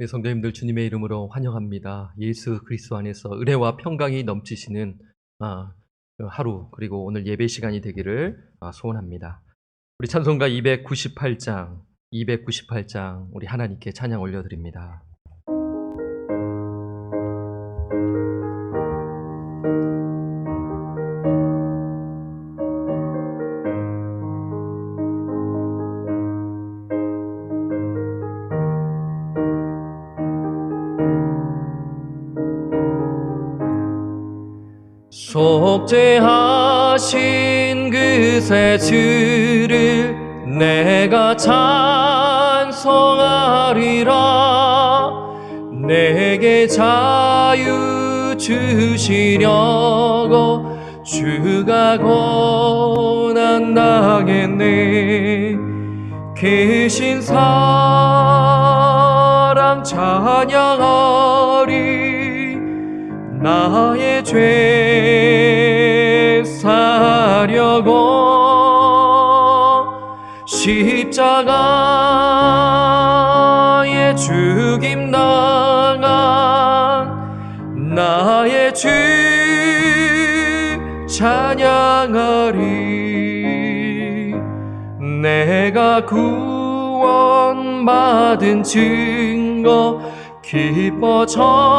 성도님들 주님의 이름으로 환영합니다. 예수 그리스도 안에서 은혜와 평강이 넘치시는 하루, 그리고 오늘 예배 시간이 되기를 소원합니다. 우리 찬송가 298장 우리 하나님께 찬양 올려드립니다. 속죄하신 그 새 주를 내가 찬송하리라. 내게 자유 주시려고 주가 고난 당했네. 계신 사랑 찬양하리. 나의 죄 사려고 십자가에 죽임 당한 나의 주 찬양하리. 내가 구원받은 증거 기뻐 전파리라.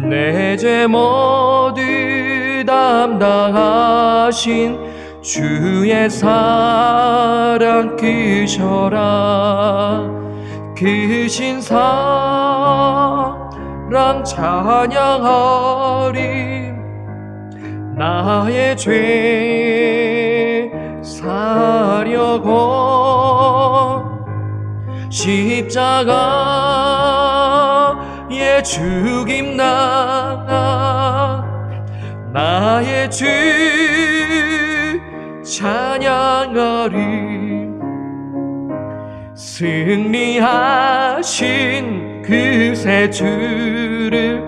내 죄 모두 담당하신 주의 사랑 크셔라. 크신 사랑 찬양하리. 나의 죄 사려고 십자가에 죽임 당한 나의 주 찬양하리. 승리하신 그 새 주를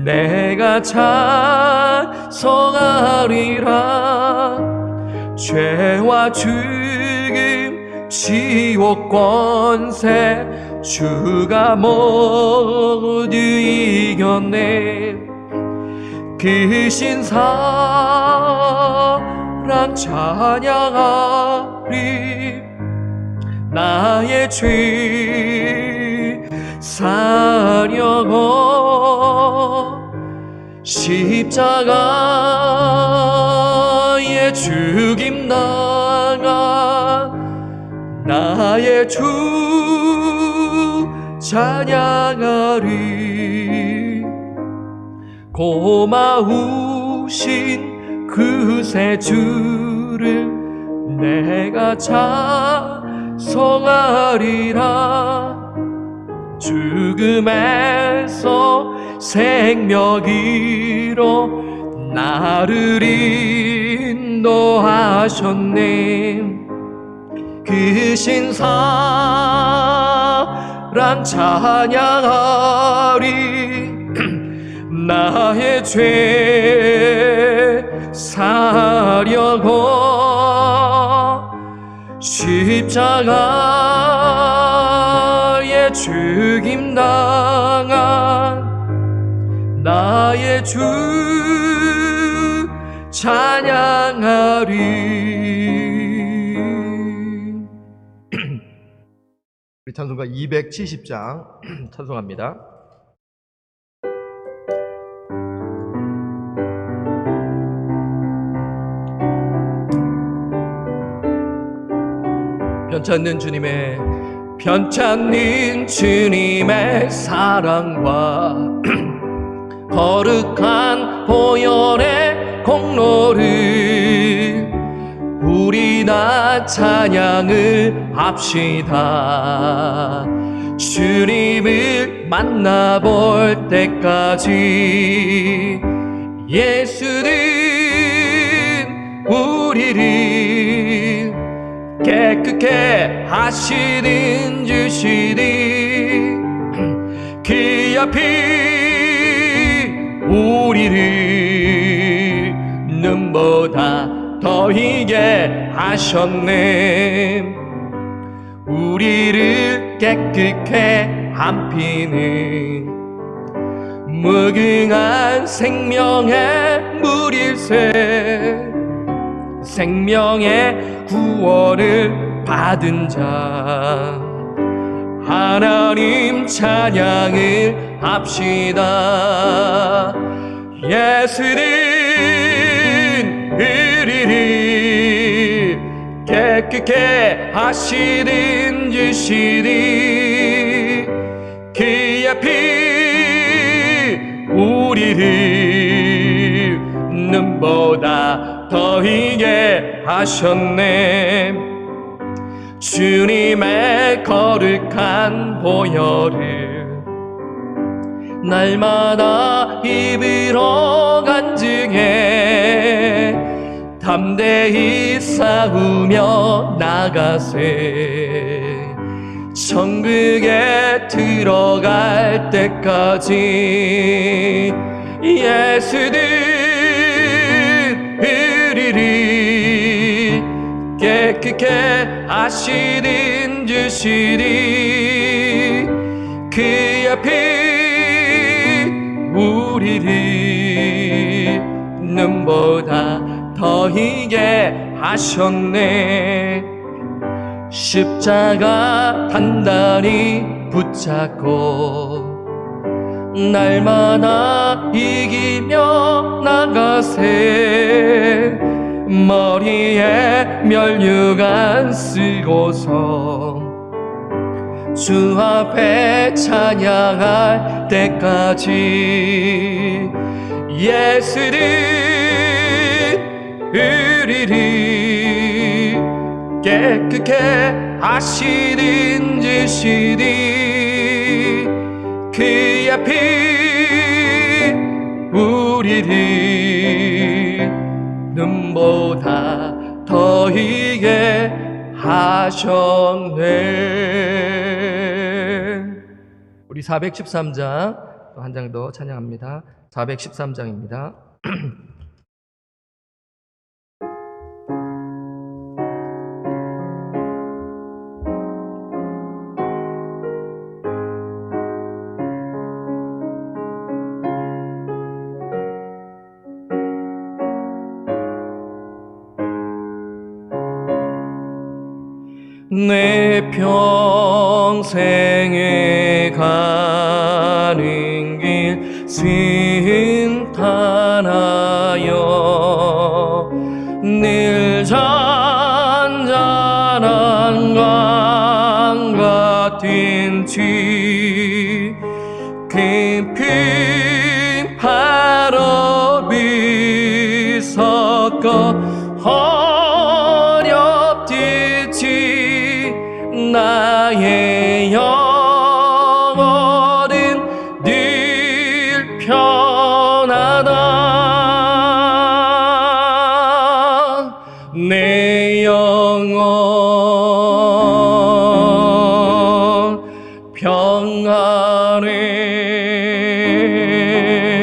내가 찬송하리라. 죄와 죽음 지옥 권세 주가 모두 이겼네. 크신 사랑 찬양하리. 나의 죄 사려고 십자가에 죽임 당한 나의 주 찬양하리. 고마우신 그 새 주를 내가 찬송하리라. 죽음에서 생명이로 나를 인도하셨네. 크신 사랑 찬양하리. 나의 죄 사려고 십자가에 죽임 당한 나의 주 찬양하리. 우리 찬송가 270장 찬송합니다. 편찮는 주님의 사랑과 거룩한 보혈의 공로를 우리 다 찬양을 합시다. 주님을 만나볼 때까지 예수는 우리를 깨끗게 하시는 주시니 그 옆이 우리를 눈보다 더 희게 하셨네. 우리 우리를 깨끗게 한 피는 무궁한 생명의 물일세. 생명의 구원을 받은 자 하나님 찬양을 합시다. 예수는 우리를 깨끗게 하시는 주시니 그의 피 우리를 눈보다 더 희게 하셨네. 주님의 거룩한 보혈을 날마다 입으로 간증해 담대히 싸우며 나가세. 천국에 들어갈 때까지 예수는 우리를 깨끗게 하시는 주시니 그의 피 우리를 눈보다 더 희게 하셨네. 십자가 단단히 붙잡고 날마다 이기며 나가세. 머리에 면류관 쓰고서 주 앞에 찬양할 때까지 예수는 우리를 깨끗게 하시는 주시니 그의 피 우리를 눈보다 더 희게 하셨네. 우리 413장 또 한 장 더 찬양합니다. 413장입니다. 내 평생에 가는 길 순탄하여 늘 잔잔한 강 같은 지 깊은 바람이 섞어 어렵듯이 나의 영혼은 늘 편하다. 내 영혼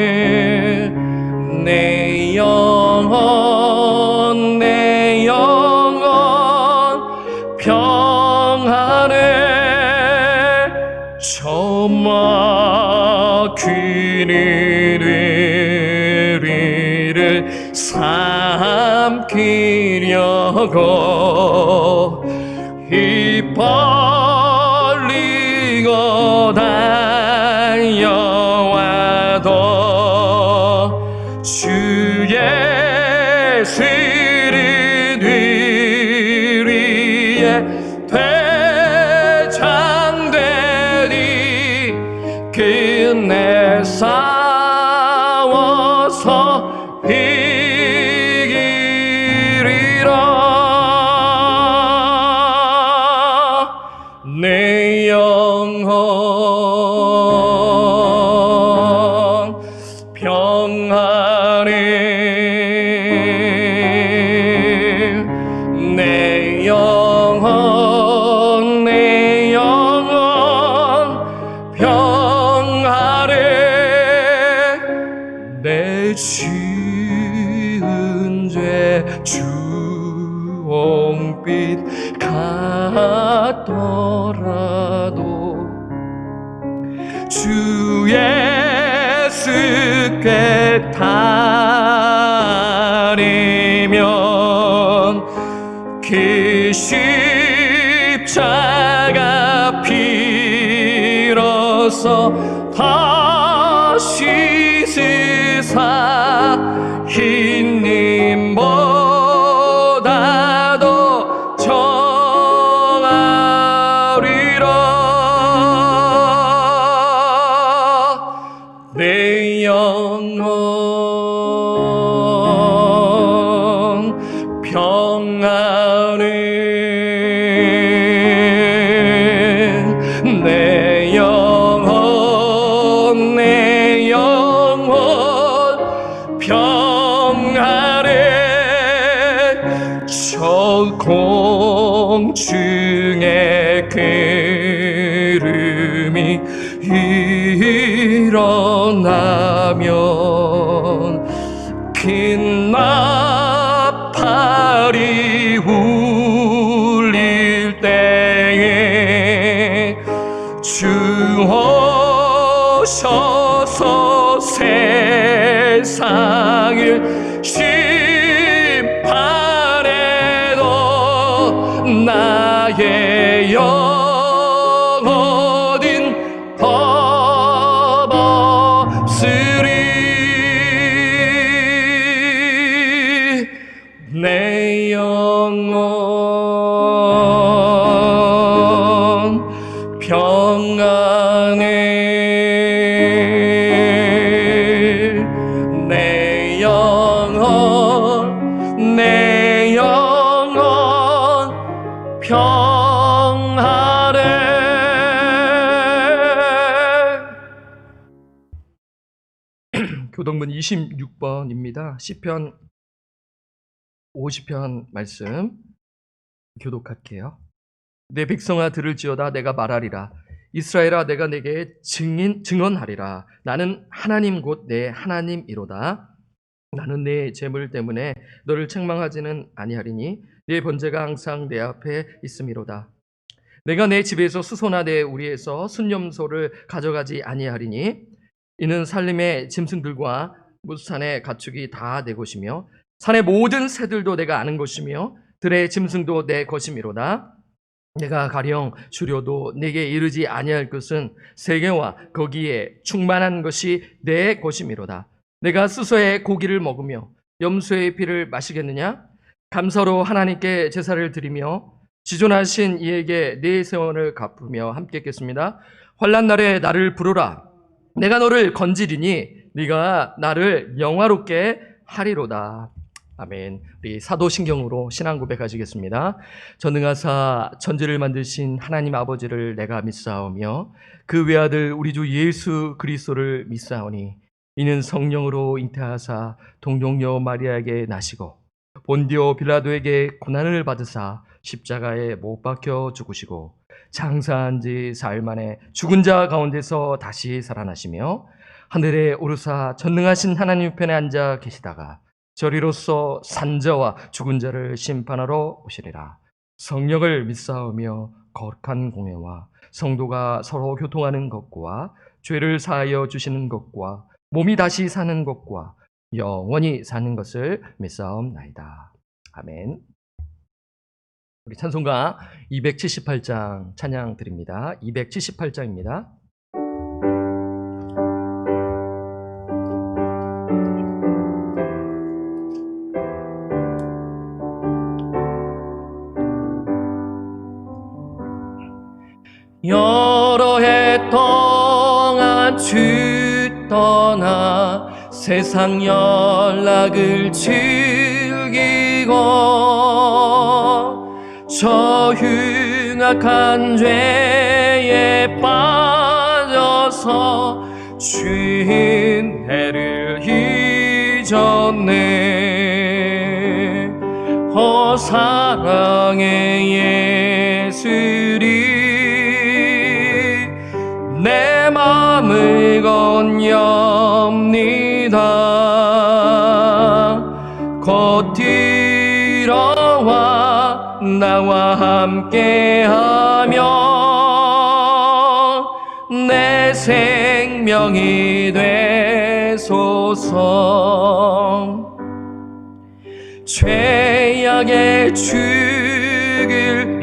평안해. 내 영혼 평안해. 저 막히는 의리를 삼키려고 입 벌리고 달려와도 주 예수를 위리에 대장되리. 끝내 싸워서 이기리라. 내 영혼 평안해. 내 영혼 평안해. 내 지은 죄 주홍빛 같더라. 주 예수께 다니면 그 십자가 피로써 다시 세사 흰 님보다도 정하리라. 내 영혼 평안해. 내 영혼 평안해. 저 공중의 구름이 일어나면 긴 나팔이 울릴 때에 주 오셔서 세상을 심판해도 나의 영혼은 법 없으리. 내 영혼 평안해. 내 영혼 평안해. 교동문 26번입니다. 시편 50편 말씀 교독할게요. 내 백성아 들을지어다. 내가 말하리라. 이스라엘아 내가 내게 증언하리라. 나는 하나님 곧 내 하나님이로다. 나는 내 재물 때문에 너를 책망하지는 아니하리니 내 번제가 항상 내 앞에 있음이로다. 내가 내 집에서 수소나 내 우리에서 순염소를 가져가지 아니하리니 이는 산림의 짐승들과 무산의 가축이 다 내 것이며 산의 모든 새들도 내가 아는 것이며 들의 짐승도 내 것이미로다. 내가 가령 주려도 내게 이르지 아니할 것은 세계와 거기에 충만한 것이 내 것이미로다. 내가 스소의 고기를 먹으며 염소의 피를 마시겠느냐? 감사로 하나님께 제사를 드리며 지존하신 이에게 내 세원을 갚으며 함께 했겠습니다. 환난 날에 나를 부르라. 내가 너를 건지리니 네가 나를 영화롭게 하리로다. 아멘. 우리 사도신경으로 신앙 고백하시겠습니다. 전능하사 천지를 만드신 하나님 아버지를 내가 믿사오며 그 외아들 우리 주 예수 그리스도를 믿사오니 이는 성령으로 잉태하사 동정녀 마리아에게 나시고 본디오 빌라도에게 고난을 받으사 십자가에 못 박혀 죽으시고 장사한 지 사흘 만에 죽은 자 가운데서 다시 살아나시며 하늘에 오르사 전능하신 하나님 편에 앉아 계시다가 저리로서 산자와 죽은 자를 심판하러 오시리라. 성령을 믿사오며 거룩한 공회와 성도가 서로 교통하는 것과 죄를 사하여 주시는 것과 몸이 다시 사는 것과 영원히 사는 것을 믿사옵나이다. 아멘. 우리 찬송가 278장 찬양 드립니다. 278장입니다. 여러 해 동안 주 떠나 세상 연락을 즐기고 저 흉악한 죄에 빠져서 주인 해를 잊었네. 사랑의 예수리 내 마음을 건엽니다. 곧 들어와 나와 함께하며 내 생명이 되소서. 죄악의 죽을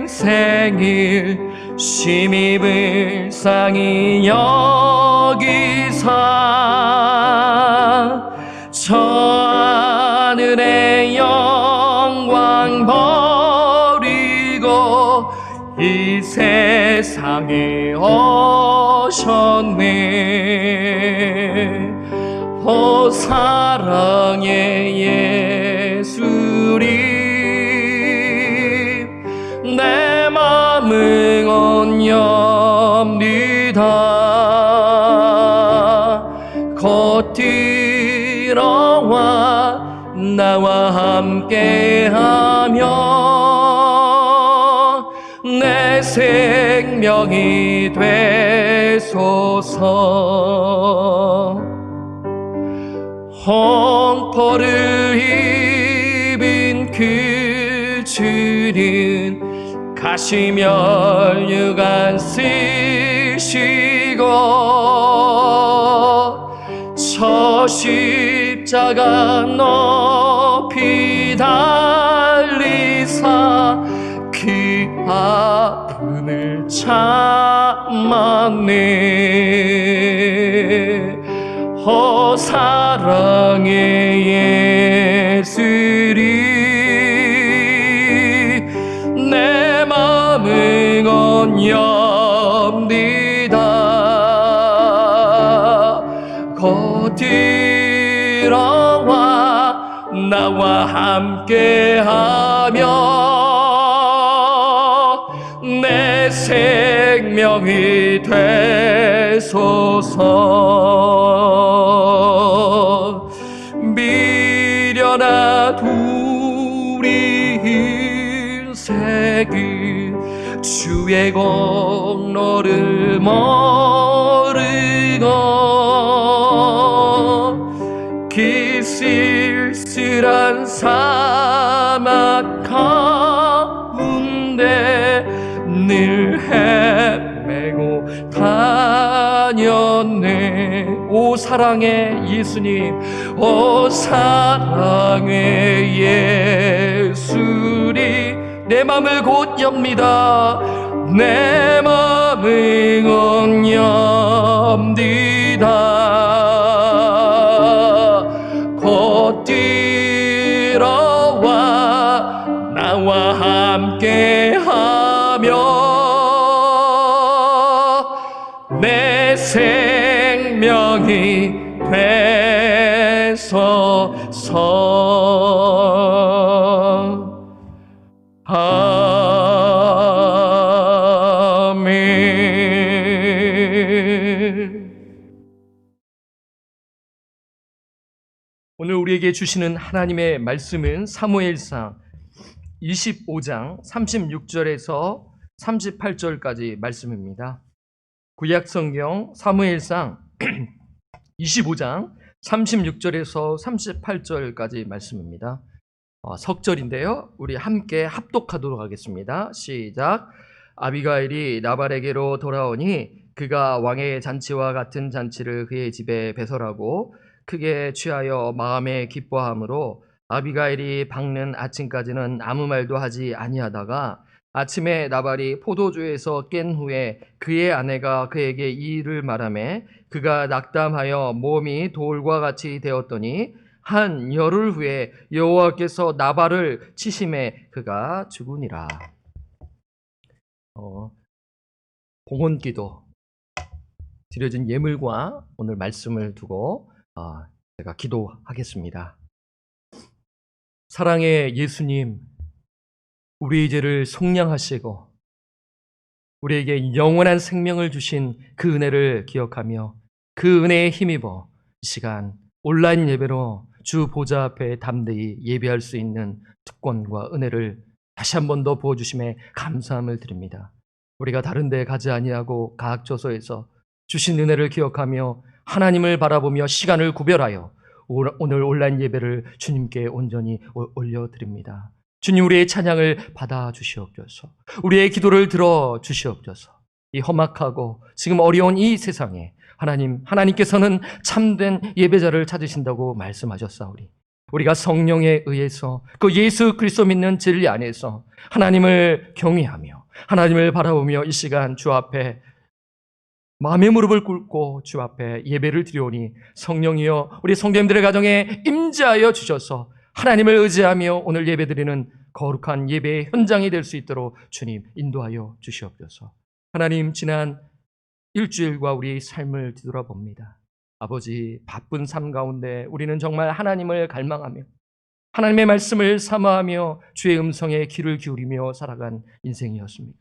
인생을 심히 불쌍히 여기사 저 하늘의 영광 버리고 이 세상에 오셨네. 오 사랑의 예수님, 내 맘을 온유합니다. 곧 들어와 나와 함께하며 내 생명이 되소서. 홍포를 입은 그 주는 가시면류관 쓰시고 저 십자가 높이 달리사 그 아픔을 참았네. 오 사랑의 예수님, 내 맘을 온유합니다. 곧 들어와 나와 함께하며 내 생명이 되소서. 미련한 우리 인생은 주의 공로를 모르고 그 쓸쓸한 사막 가운데 늘 헤매고 다녔네. 오 사랑의 예수님, 오 사랑의 예수님, 내 맘을 곧 엽니다. 내 맘을 곧 엽니다. 곧 들어와 나와 함께하며 내 생명이 되소서. 아멘. 오늘 우리에게 주시는 하나님의 말씀은 사무엘상 25장 36절에서 38절까지 말씀입니다. 구약성경 사무엘상 25장 36절에서 38절까지 말씀입니다. 석절인데요. 우리 함께 합독하도록 하겠습니다. 시작. 아비가일이 나발에게로 돌아오니 그가 왕의 잔치와 같은 잔치를 그의 집에 배설하고 크게 취하여 마음에 기뻐함으로 아비가일이 밝는 아침까지는 아무 말도 하지 아니하다가 아침에 나발이 포도주에서 깬 후에 그의 아내가 그에게 이 일을 말하매 그가 낙담하여 몸이 돌과 같이 되었더니 한 열흘 후에 여호와께서 나발을 치심에 그가 죽으니라. 봉헌기도 드려진 예물과 오늘 말씀을 두고 제가 기도하겠습니다. 사랑의 예수님, 우리의 죄를 속량하시고 우리에게 영원한 생명을 주신 그 은혜를 기억하며 그 은혜에 힘입어 이 시간 온라인 예배로 주 보좌 앞에 담대히 예배할 수 있는 특권과 은혜를 다시 한 번 더 부어주심에 감사함을 드립니다. 우리가 다른 데 가지 아니하고 가학조소에서 주신 은혜를 기억하며 하나님을 바라보며 시간을 구별하여 오늘 온라인 예배를 주님께 온전히 올려드립니다. 주님, 우리의 찬양을 받아 주시옵소서. 우리의 기도를 들어 주시옵소서. 이 험악하고 지금 어려운 이 세상에 하나님께서는 참된 예배자를 찾으신다고 말씀하셨사오니 우리가 성령에 의해서 그 예수 그리스도 믿는 진리 안에서 하나님을 경외하며 하나님을 바라보며 이 시간 주 앞에 마음의 무릎을 꿇고 주 앞에 예배를 드리오니 성령이여 우리 성도님들의 가정에 임재하여 주셔서 하나님을 의지하며 오늘 예배드리는 거룩한 예배의 현장이 될 수 있도록 주님 인도하여 주시옵소서. 하나님, 지난 일주일과 우리의 삶을 뒤돌아봅니다. 아버지, 바쁜 삶 가운데 우리는 정말 하나님을 갈망하며 하나님의 말씀을 사모하며 주의 음성에 귀를 기울이며 살아간 인생이었습니다.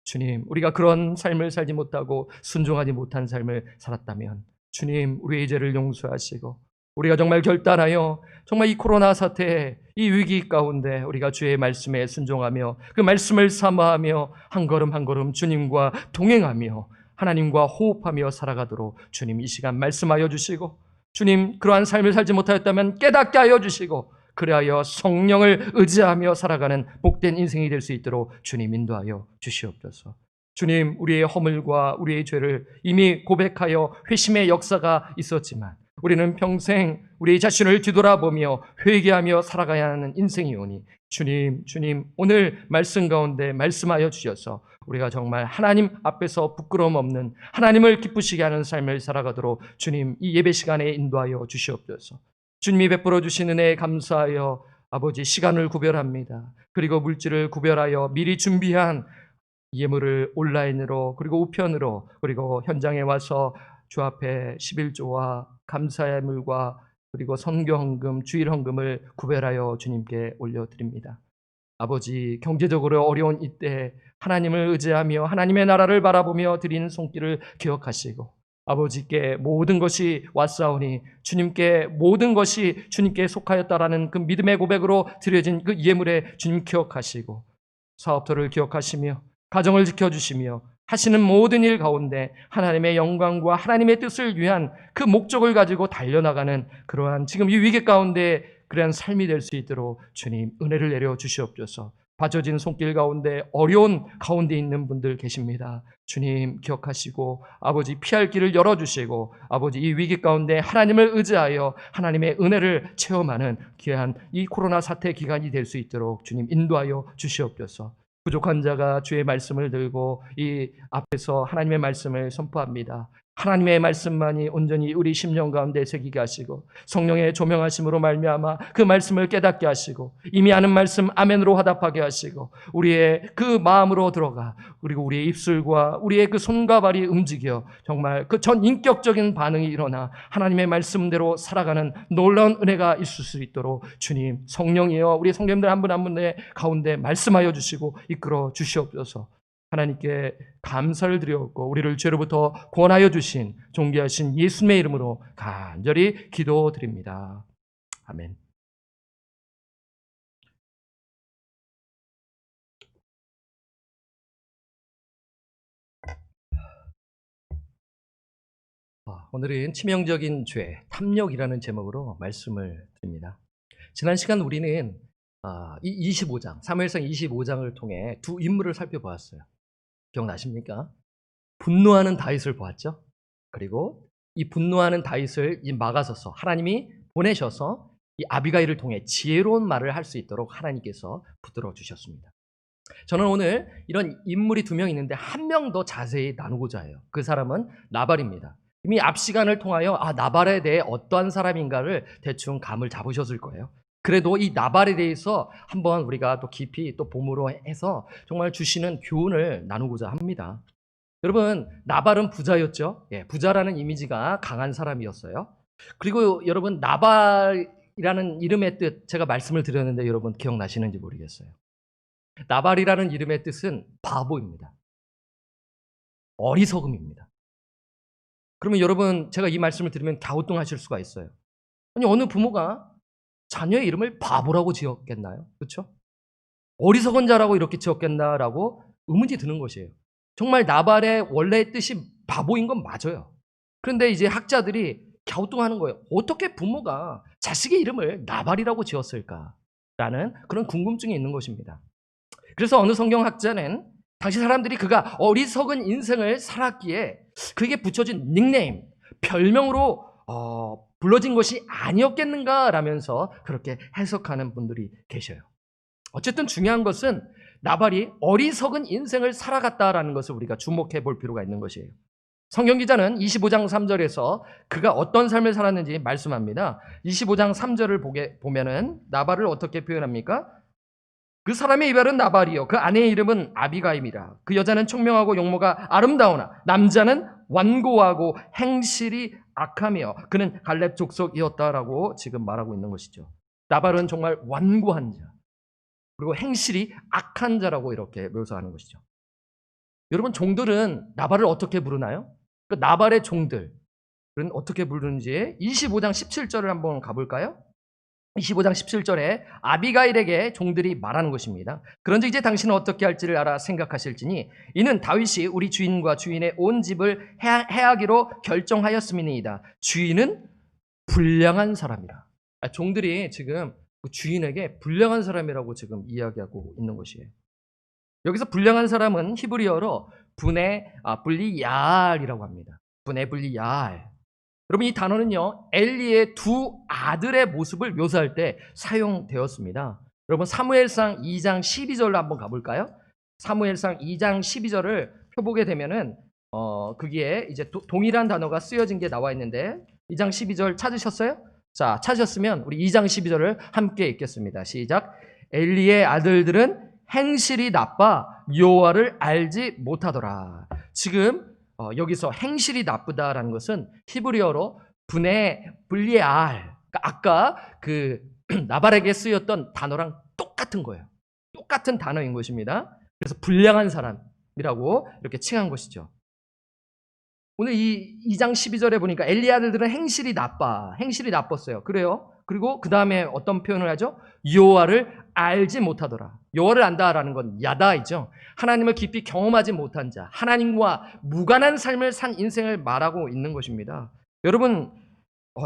주님, 우리가 그런 삶을 살지 못하고 순종하지 못한 삶을 살았다면 주님, 우리의 죄를 용서하시고 우리가 정말 결단하여 정말 이 코로나 사태의 이 위기 가운데 우리가 주의 말씀에 순종하며 그 말씀을 사모하며 한 걸음 한 걸음 주님과 동행하며 하나님과 호흡하며 살아가도록 주님 이 시간 말씀하여 주시고 주님, 그러한 삶을 살지 못하였다면 깨닫게 하여 주시고 그리하여 성령을 의지하며 살아가는 복된 인생이 될 수 있도록 주님 인도하여 주시옵소서. 주님, 우리의 허물과 우리의 죄를 이미 고백하여 회심의 역사가 있었지만 우리는 평생 우리 자신을 뒤돌아보며 회개하며 살아가야 하는 인생이오니 주님 오늘 말씀 가운데 말씀하여 주셔서 우리가 정말 하나님 앞에서 부끄러움 없는 하나님을 기쁘시게 하는 삶을 살아가도록 주님 이 예배 시간에 인도하여 주시옵소서. 주님이 베풀어 주신 은혜에 감사하여 아버지 시간을 구별합니다. 그리고 물질을 구별하여 미리 준비한 예물을 온라인으로 그리고 우편으로 그리고 현장에 와서 주 앞에 11조와 감사의 물과 그리고 선교헌금, 주일헌금을 구별하여 주님께 올려드립니다. 아버지, 경제적으로 어려운 이때 하나님을 의지하며 하나님의 나라를 바라보며 드리는 손길을 기억하시고 아버지께 모든 것이 왔사오니 주님께 모든 것이 주님께 속하였다라는 그 믿음의 고백으로 드려진 그 예물에 주님 기억하시고 사업터를 기억하시며 가정을 지켜주시며 하시는 모든 일 가운데 하나님의 영광과 하나님의 뜻을 위한 그 목적을 가지고 달려나가는 그러한 지금 이 위기 가운데 그러한 삶이 될 수 있도록 주님 은혜를 내려 주시옵소서. 빠져진 손길 가운데 어려운 가운데 있는 분들 계십니다. 주님 기억하시고 아버지 피할 길을 열어주시고 아버지 이 위기 가운데 하나님을 의지하여 하나님의 은혜를 체험하는 귀한 이 코로나 사태 기간이 될 수 있도록 주님 인도하여 주시옵소서. 부족한 자가 주의 말씀을 들고 이 앞에서 하나님의 말씀을 선포합니다. 하나님의 말씀만이 온전히 우리 심령 가운데 새기게 하시고 성령의 조명하심으로 말미암아 그 말씀을 깨닫게 하시고 이미 아는 말씀 아멘으로 화답하게 하시고 우리의 그 마음으로 들어가 그리고 우리의 입술과 우리의 그 손과 발이 움직여 정말 그 전 인격적인 반응이 일어나 하나님의 말씀대로 살아가는 놀라운 은혜가 있을 수 있도록 주님 성령이여 우리 성도님들 한 분 한 분의 가운데 말씀하여 주시고 이끌어 주시옵소서. 하나님께 감사를 드렸고 우리를 죄로부터 구원하여 주신 존귀하신 예수님의 이름으로 간절히 기도드립니다. 아멘. 오늘은 치명적인 죄, 탐욕이라는 제목으로 말씀을 드립니다. 지난 시간 우리는 이 25장, 사무엘상 25장을 통해 두 인물을 살펴보았어요. 기억나십니까? 분노하는 다윗을 보았죠. 그리고 이 분노하는 다윗을 이 막아서서 하나님이 보내셔서 이 아비가일을 통해 지혜로운 말을 할 수 있도록 하나님께서 붙들어 주셨습니다. 저는 오늘 이런 인물이 두 명 있는데 한 명 더 자세히 나누고자 해요. 그 사람은 나발입니다. 이미 앞 시간을 통하여 나발에 대해 어떠한 사람인가를 대충 감을 잡으셨을 거예요. 그래도 이 나발에 대해서 한번 우리가 또 깊이 또 봄으로 해서 정말 주시는 교훈을 나누고자 합니다. 여러분, 나발은 부자였죠. 부자라는 이미지가 강한 사람이었어요. 그리고 여러분, 나발이라는 이름의 뜻 제가 말씀을 드렸는데 여러분 기억나시는지 모르겠어요. 나발이라는 이름의 뜻은 바보입니다. 어리석음입니다. 그러면 여러분 제가 이 말씀을 드리면 갸우뚱하실 수가 있어요. 아니 어느 부모가 자녀의 이름을 바보라고 지었겠나요? 그렇죠? 어리석은 자라고 이렇게 지었겠나라고 의문이 드는 것이에요. 정말 나발의 원래의 뜻이 바보인 건 맞아요. 그런데 이제 학자들이 갸우뚱하는 거예요. 어떻게 부모가 자식의 이름을 나발이라고 지었을까라는 그런 궁금증이 있는 것입니다. 그래서 어느 성경학자는 당시 사람들이 그가 어리석은 인생을 살았기에 그에게 붙여진 닉네임, 별명으로 불러진 것이 아니었겠는가라면서 그렇게 해석하는 분들이 계셔요. 어쨌든 중요한 것은 나발이 어리석은 인생을 살아갔다라는 것을 우리가 주목해 볼 필요가 있는 것이에요. 성경 기자는 25장 3절에서 그가 어떤 삶을 살았는지 말씀합니다. 25장 3절을 보면은 나발을 어떻게 표현합니까? 그 사람의 이발은 나발이요 그 아내의 이름은 아비가임이라. 그 여자는 총명하고 용모가 아름다우나 남자는 완고하고 행실이 악하며 그는 갈렙 족속이었다라고 지금 말하고 있는 것이죠. 나발은 정말 완고한 자 그리고 행실이 악한 자라고 이렇게 묘사하는 것이죠. 여러분, 종들은 나발을 어떻게 부르나요? 그 나발의 종들은 어떻게 부르는지 25장 17절을 한번 가볼까요? 25장 17절에 아비가일에게 종들이 말하는 것입니다. 그런즉 이제 당신은 어떻게 할지를 알아 생각하실지니 이는 다윗이 우리 주인과 주인의 온 집을 해하기로 결정하였음이니이다. 주인은 불량한 사람이라. 종들이 지금 그 주인에게 불량한 사람이라고 지금 이야기하고 있는 것이에요. 여기서 불량한 사람은 히브리어로 분리야알이라고 합니다. 분리야알. 여러분, 이 단어는요 엘리의 두 아들의 모습을 묘사할 때 사용되었습니다. 여러분, 사무엘상 2장 12절로 한번 가볼까요? 사무엘상 2장 12절을 펴보게 되면은 거기에 이제 동일한 단어가 쓰여진 게 나와 있는데 2장 12절 찾으셨어요? 자, 찾으셨으면 우리 2장 12절을 함께 읽겠습니다. 시작. 엘리의 아들들은 행실이 나빠 여호와를 알지 못하더라. 지금 여기서 행실이 나쁘다라는 것은 히브리어로 분리알, 그러니까 아까 그 나발에게 쓰였던 단어랑 똑같은 거예요. 똑같은 단어인 것입니다. 그래서 불량한 사람이라고 이렇게 칭한 것이죠. 오늘 이 2장 12절에 보니까 엘리 아들들은 행실이 나빴어요. 그래요. 그리고 그 다음에 어떤 표현을 하죠? 여호와를 알지 못하더라. 여호와를 안다라는 건 야다이죠. 하나님을 깊이 경험하지 못한 자, 하나님과 무관한 삶을 산 인생을 말하고 있는 것입니다. 여러분,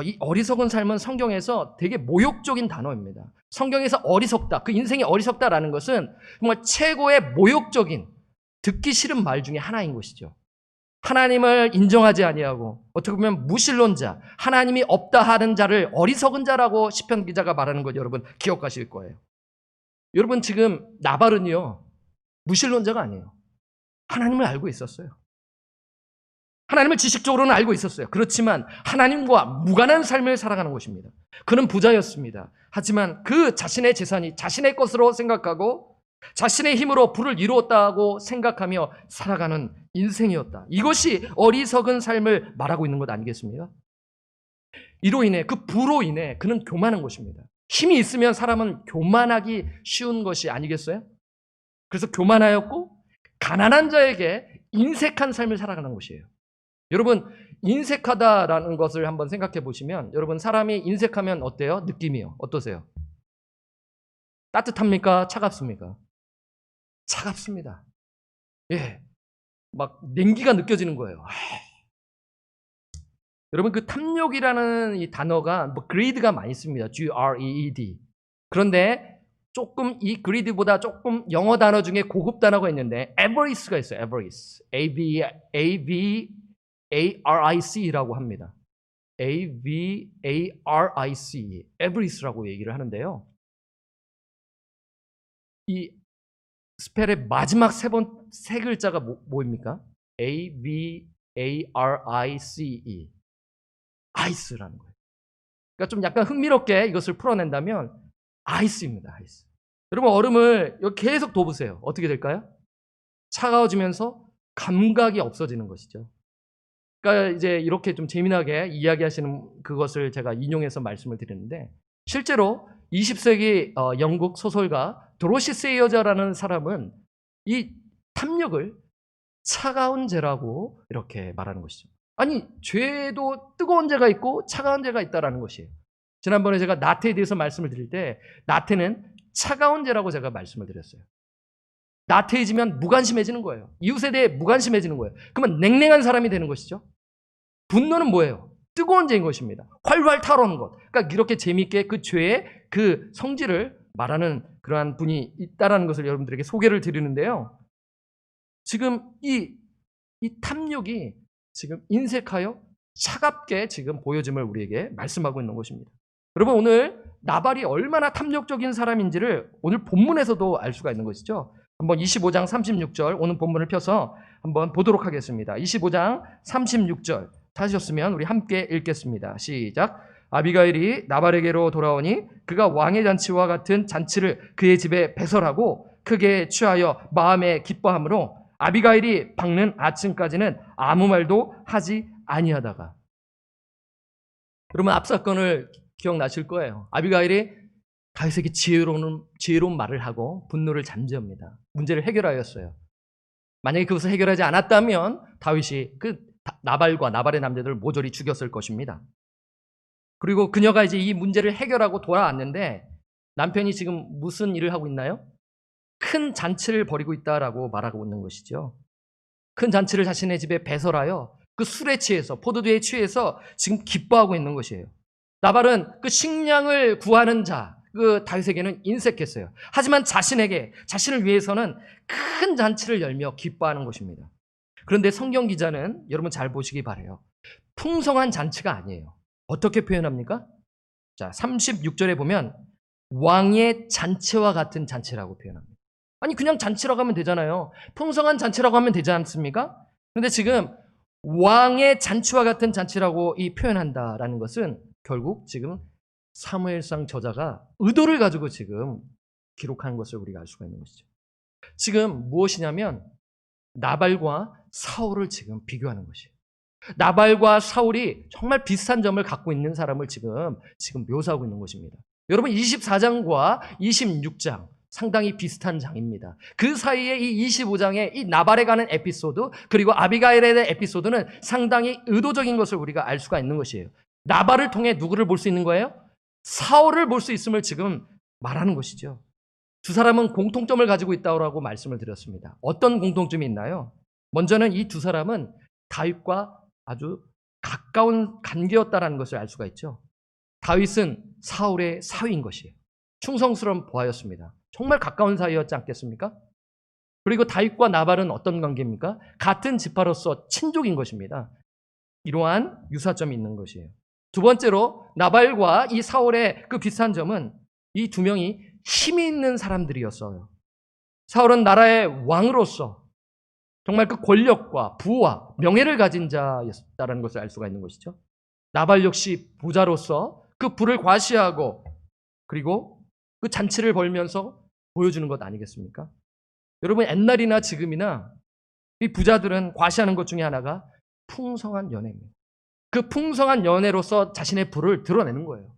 이 어리석은 삶은 성경에서 되게 모욕적인 단어입니다. 성경에서 어리석다, 그 인생이 어리석다라는 것은 정말 최고의 모욕적인, 듣기 싫은 말 중에 하나인 것이죠. 하나님을 인정하지 아니하고 어떻게 보면 무신론자, 하나님이 없다 하는 자를 어리석은 자라고 시편 기자가 말하는 것 여러분 기억하실 거예요. 여러분, 지금 나발은요 무신론자가 아니에요. 하나님을 알고 있었어요. 하나님을 지식적으로는 알고 있었어요. 그렇지만 하나님과 무관한 삶을 살아가는 것입니다. 그는 부자였습니다. 하지만 그 자신의 재산이 자신의 것으로 생각하고 자신의 힘으로 부를 이루었다고 생각하며 살아가는 인생이었다. 이것이 어리석은 삶을 말하고 있는 것 아니겠습니까? 이로 인해, 그 부로 인해 그는 교만한 것입니다. 힘이 있으면 사람은 교만하기 쉬운 것이 아니겠어요? 그래서 교만하였고 가난한 자에게 인색한 삶을 살아가는 것이에요. 여러분, 인색하다라는 것을 한번 생각해 보시면 여러분, 사람이 인색하면 어때요? 느낌이요. 어떠세요? 따뜻합니까? 차갑습니까? 차갑습니다. 예, 막 냉기가 느껴지는 거예요. 여러분, 그 탐욕이라는 이 단어가 greed가 많이 씁니다. G-R-E-E-D. 그런데 조금 이 greed보다 조금 영어 단어 중에 고급 단어가 있는데 avarice가 있어요. avarice. A-V-A-R-I-C라고 합니다. A-V-A-R-I-C. avarice라고 얘기를 하는데요. 이 스펠의 마지막 세 글자가 뭐입니까? A-V-A-R-I-C-E. 아이스라는 거예요. 그러니까 좀 약간 흥미롭게 이것을 풀어낸다면 아이스입니다. 아이스. 여러분, 얼음을 계속 둬보세요. 어떻게 될까요? 차가워지면서 감각이 없어지는 것이죠. 그러니까 이제 이렇게 좀 재미나게 이야기하시는 그것을 제가 인용해서 말씀을 드리는데, 실제로 20세기 영국 소설가 도로시 세이어저라는 사람은 이 탐욕을 차가운 죄라고 이렇게 말하는 것이죠. 아니, 죄도 뜨거운 죄가 있고 차가운 죄가 있다라는 것이에요. 지난번에 제가 나태에 대해서 말씀을 드릴 때 나태는 차가운 죄라고 제가 말씀을 드렸어요. 나태해지면 무관심해지는 거예요. 이웃에 대해 무관심해지는 거예요. 그러면 냉랭한 사람이 되는 것이죠. 분노는 뭐예요? 뜨거운 죄인 것입니다. 활활 타오르는 것. 그러니까 이렇게 재미있게 그 죄의 그 성질을 말하는 그러한 분이 있다라는 것을 여러분들에게 소개를 드리는데요. 지금 이 탐욕이 지금 인색하여 차갑게 지금 보여짐을 우리에게 말씀하고 있는 것입니다. 여러분, 오늘 나발이 얼마나 탐욕적인 사람인지를 오늘 본문에서도 알 수가 있는 것이죠. 한번 25장 36절 오늘 본문을 펴서 한번 보도록 하겠습니다. 25장 36절 찾으셨으면 우리 함께 읽겠습니다. 시작. 아비가일이 나발에게로 돌아오니 그가 왕의 잔치와 같은 잔치를 그의 집에 배설하고 크게 취하여 마음에 기뻐하므로 아비가일이 밝는 아침까지는 아무 말도 하지 아니하다가. 여러분, 앞 사건을 기억나실 거예요. 아비가일이 다윗에게 지혜로운 말을 하고 분노를 잠재웁니다. 문제를 해결하였어요. 만약에 그것을 해결하지 않았다면 다윗이 그 나발과 나발의 남자들을 모조리 죽였을 것입니다. 그리고 그녀가 이제 이 문제를 해결하고 돌아왔는데 남편이 지금 무슨 일을 하고 있나요? 큰 잔치를 벌이고 있다라고 말하고 있는 것이죠. 큰 잔치를 자신의 집에 배설하여 그 술에 취해서, 포도주에 취해서 지금 기뻐하고 있는 것이에요. 나발은 그 식량을 구하는 자, 그 다윗에게는 인색했어요. 하지만 자신을 위해서는 큰 잔치를 열며 기뻐하는 것입니다. 그런데 성경 기자는 여러분 잘 보시기 바라요. 풍성한 잔치가 아니에요. 어떻게 표현합니까? 자, 36절에 보면 왕의 잔치와 같은 잔치라고 표현합니다. 아니, 그냥 잔치라고 하면 되잖아요. 풍성한 잔치라고 하면 되지 않습니까? 그런데 지금 왕의 잔치와 같은 잔치라고 이 표현한다라는 것은 결국 지금 사무엘상 저자가 의도를 가지고 지금 기록한 것을 우리가 알 수가 있는 것이죠. 지금 무엇이냐면 나발과 사울을 지금 비교하는 것이에요. 나발과 사울이 정말 비슷한 점을 갖고 있는 사람을 지금 묘사하고 있는 것입니다. 여러분, 24장과 26장 상당히 비슷한 장입니다. 그 사이에 이 25장에 이 나발에 가는 에피소드, 그리고 아비가일에 대한 에피소드는 상당히 의도적인 것을 우리가 알 수가 있는 것이에요. 나발을 통해 누구를 볼 수 있는 거예요? 사울을 볼 수 있음을 지금 말하는 것이죠. 두 사람은 공통점을 가지고 있다고 말씀을 드렸습니다. 어떤 공통점이 있나요? 먼저는 이 두 사람은 다윗과 아주 가까운 관계였다는 것을 알 수가 있죠. 다윗은 사울의 사위인 것이에요. 충성스러운 보아였습니다. 정말 가까운 사이였지 않겠습니까? 그리고 다윗과 나발은 어떤 관계입니까? 같은 지파로서 친족인 것입니다. 이러한 유사점이 있는 것이에요. 두 번째로 나발과 이 사울의 그 비슷한 점은 이 두 명이 힘이 있는 사람들이었어요. 사울은 나라의 왕으로서 정말 그 권력과 부와 명예를 가진 자였다는 것을 알 수가 있는 것이죠. 나발 역시 부자로서 그 부를 과시하고 그리고 그 잔치를 벌면서 보여주는 것 아니겠습니까? 여러분, 옛날이나 지금이나 이 부자들은 과시하는 것 중에 하나가 풍성한 연애입니다. 그 풍성한 연애로서 자신의 부를 드러내는 거예요.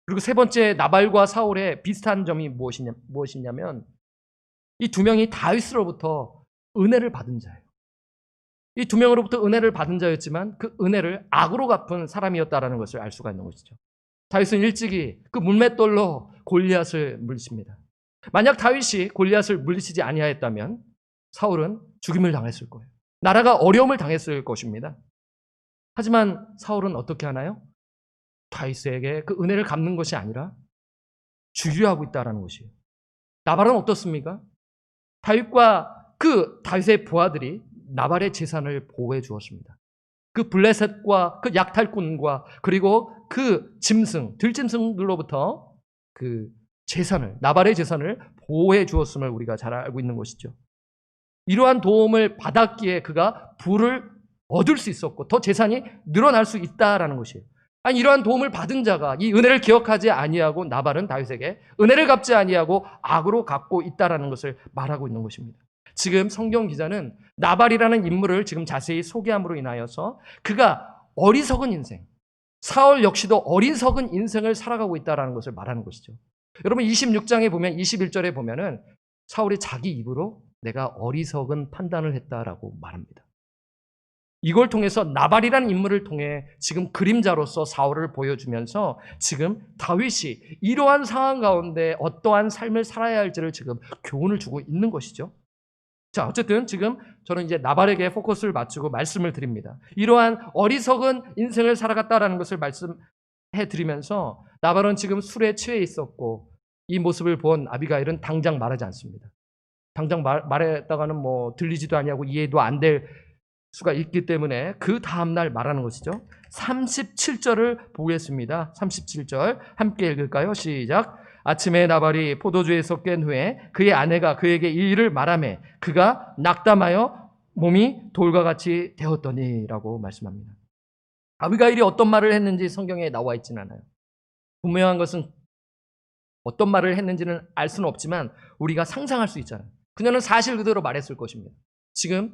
그리고 세 번째, 나발과 사울의 비슷한 점이 무엇이냐면 이 두 명이 다윗으로부터 은혜를 받은 자예요. 이 두 명으로부터 은혜를 받은 자였지만 그 은혜를 악으로 갚은 사람이었다는 것을 알 수가 있는 것이죠. 다윗은 일찍이 그 물맷돌로 골리앗을 물리칩니다. 만약 다윗이 골리앗을 물리치지 아니하였다면 사울은 죽임을 당했을 거예요. 나라가 어려움을 당했을 것입니다. 하지만 사울은 어떻게 하나요? 다윗에게 그 은혜를 갚는 것이 아니라 주유하고 있다는 것이에요. 나발은 어떻습니까? 다윗과 그 다윗의 부하들이 나발의 재산을 보호해 주었습니다. 그 블레셋과 그 약탈꾼과 그리고 그 짐승, 들짐승들로부터 그 재산을, 나발의 재산을 보호해 주었음을 우리가 잘 알고 있는 것이죠. 이러한 도움을 받았기에 그가 부를 얻을 수 있었고 더 재산이 늘어날 수 있다라는 것이에요. 아니, 이러한 도움을 받은 자가 이 은혜를 기억하지 아니하고 나발은 다윗에게 은혜를 갚지 아니하고 악으로 갚고 있다라는 것을 말하고 있는 것입니다. 지금 성경 기자는 나발이라는 인물을 지금 자세히 소개함으로 인하여서 그가 어리석은 인생, 사울 역시도 어리석은 인생을 살아가고 있다는 것을 말하는 것이죠. 여러분, 26장에 보면 21절에 보면은 사울이 자기 입으로 내가 어리석은 판단을 했다라고 말합니다. 이걸 통해서 나발이라는 인물을 통해 지금 그림자로서 사울을 보여주면서 지금 다윗이 이러한 상황 가운데 어떠한 삶을 살아야 할지를 지금 교훈을 주고 있는 것이죠. 자, 어쨌든 지금 저는 이제 나발에게 포커스를 맞추고 말씀을 드립니다. 이러한 어리석은 인생을 살아갔다라는 것을 말씀해 드리면서 나발은 지금 술에 취해 있었고 이 모습을 본 아비가일은 당장 말하지 않습니다. 당장 말했다가는 뭐 들리지도 아니하고 이해도 안 될 수가 있기 때문에 그 다음날 말하는 것이죠. 37절을 보겠습니다. 37절 함께 읽을까요? 시작. 아침에 나발이 포도주에서 깬 후에 그의 아내가 그에게 이 일을 말하매 그가 낙담하여 몸이 돌과 같이 되었더니라고 말씀합니다. 아비가일이 어떤 말을 했는지 성경에 나와 있지는 않아요. 분명한 것은 어떤 말을 했는지는 알 수는 없지만 우리가 상상할 수 있잖아요. 그녀는 사실 그대로 말했을 것입니다. 지금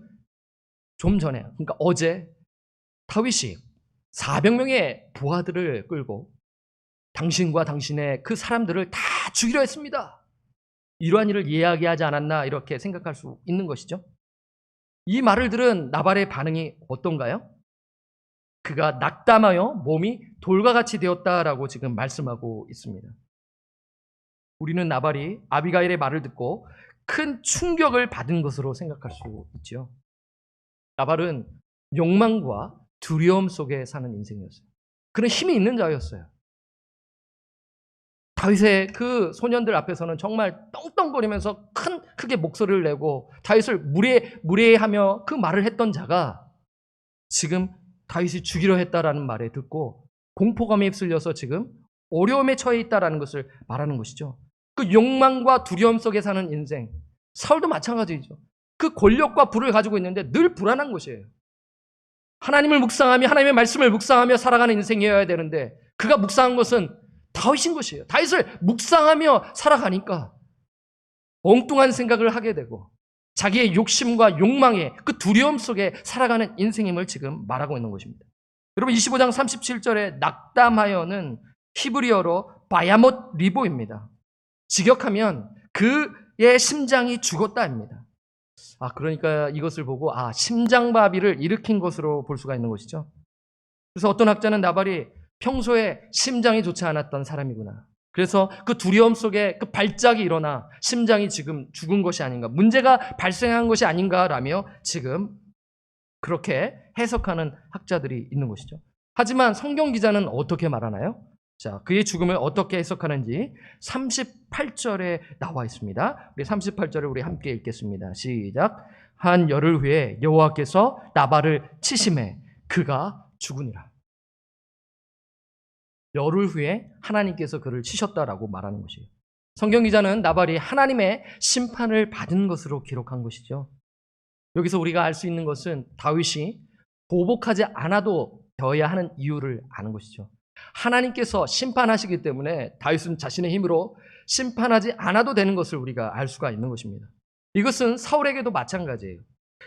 좀 전에, 그러니까 어제 다윗이 400명의 부하들을 끌고 당신과 당신의 그 사람들을 다 죽이려 했습니다. 이러한 일을 이야기하지 않았나 이렇게 생각할 수 있는 것이죠. 이 말을 들은 나발의 반응이 어떤가요? 그가 낙담하여 몸이 돌과 같이 되었다라고 지금 말씀하고 있습니다. 우리는 나발이 아비가일의 말을 듣고 큰 충격을 받은 것으로 생각할 수 있죠. 나발은 욕망과 두려움 속에 사는 인생이었어요. 그런 힘이 있는 자였어요. 다윗의 그 소년들 앞에서는 정말 떵떵거리면서 크게 목소리를 내고 다윗을 무례하며 그 말을 했던 자가 지금 다윗이 죽이려 했다라는 말에 듣고 공포감에 휩쓸려서 지금 어려움에 처해 있다라는 것을 말하는 것이죠. 그 욕망과 두려움 속에 사는 인생, 사울도 마찬가지죠. 그 권력과 부를 가지고 있는데 늘 불안한 것이에요. 하나님을 묵상하며 하나님의 말씀을 묵상하며 살아가는 인생이어야 되는데 그가 묵상한 것은 다윗인 것이에요. 다윗을 묵상하며 살아가니까 엉뚱한 생각을 하게 되고 자기의 욕심과 욕망의 그 두려움 속에 살아가는 인생임을 지금 말하고 있는 것입니다. 여러분 25장 37절에 낙담하여는 히브리어로 바야못 리보입니다. 직역하면 그의 심장이 죽었다입니다. 그러니까 이것을 보고 심장마비를 일으킨 것으로 볼 수가 있는 것이죠. 그래서 어떤 학자는 나발이 평소에 심장이 좋지 않았던 사람이구나. 그래서 그 두려움 속에 그 발작이 일어나 심장이 지금 죽은 것이 아닌가, 문제가 발생한 것이 아닌가라며 지금 그렇게 해석하는 학자들이 있는 것이죠. 하지만 성경 기자는 어떻게 말하나요? 자, 그의 죽음을 어떻게 해석하는지 38절에 나와 있습니다. 우리 38절을 우리 함께 읽겠습니다. 시작. 한 열흘 후에 여호와께서 나발을 치심해 그가 죽으니라. 열흘 후에 하나님께서 그를 치셨다라고 말하는 것이에요. 성경 기자는 나발이 하나님의 심판을 받은 것으로 기록한 것이죠. 여기서 우리가 알 수 있는 것은 다윗이 보복하지 않아도 되어야 하는 이유를 아는 것이죠. 하나님께서 심판하시기 때문에 다윗은 자신의 힘으로 심판하지 않아도 되는 것을 우리가 알 수가 있는 것입니다. 이것은 사울에게도 마찬가지예요.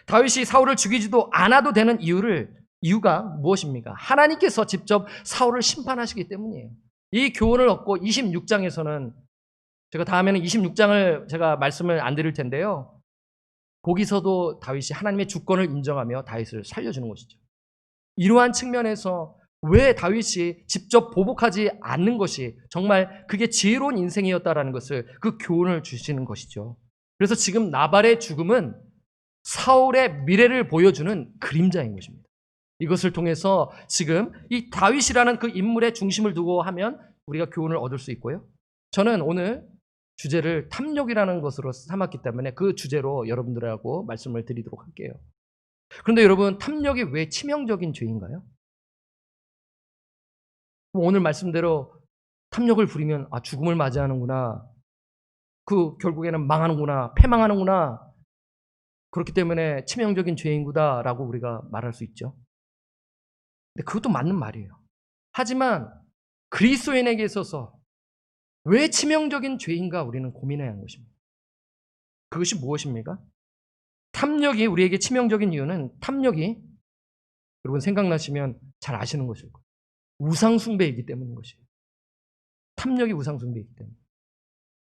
다윗이 사울을 죽이지도 않아도 되는 이유가 무엇입니까? 하나님께서 직접 사울을 심판하시기 때문이에요. 이 교훈을 얻고 26장에서는 제가 다음에는 26장을 제가 말씀을 안 드릴 텐데요. 거기서도 다윗이 하나님의 주권을 인정하며 다윗을 살려주는 것이죠. 이러한 측면에서 왜 다윗이 직접 보복하지 않는 것이 정말 그게 지혜로운 인생이었다라는 것을 그 교훈을 주시는 것이죠. 그래서 지금 나발의 죽음은 사울의 미래를 보여주는 그림자인 것입니다. 이것을 통해서 지금 이 다윗이라는 그 인물의 중심을 두고 하면 우리가 교훈을 얻을 수 있고요. 저는 오늘 주제를 탐욕이라는 것으로 삼았기 때문에 그 주제로 여러분들하고 말씀을 드리도록 할게요. 그런데 여러분, 탐욕이 왜 치명적인 죄인가요? 오늘 말씀대로 탐욕을 부리면 죽음을 맞이하는구나. 그 결국에는 망하는구나. 패망하는구나. 그렇기 때문에 치명적인 죄인구다라고 우리가 말할 수 있죠. 근데 그것도 맞는 말이에요. 하지만 그리스도인에게 있어서 왜 치명적인 죄인가 우리는 고민해야 하는 것입니다. 그것이 무엇입니까? 탐욕이 우리에게 치명적인 이유는 탐욕이 여러분 생각나시면 잘 아시는 것일 거예요. 우상숭배이기 때문인 것이에요. 탐욕이 우상숭배이기 때문에.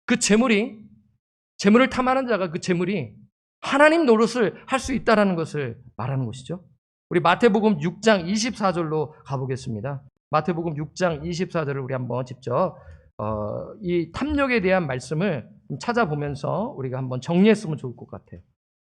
그 재물을 탐하는 자가 그 재물이 하나님 노릇을 할 수 있다는 것을 말하는 것이죠. 우리 마태복음 6장 24절로 가보겠습니다. 마태복음 6장 24절을 우리 한번 직접 이 탐욕에 대한 말씀을 찾아보면서 우리가 한번 정리했으면 좋을 것 같아요.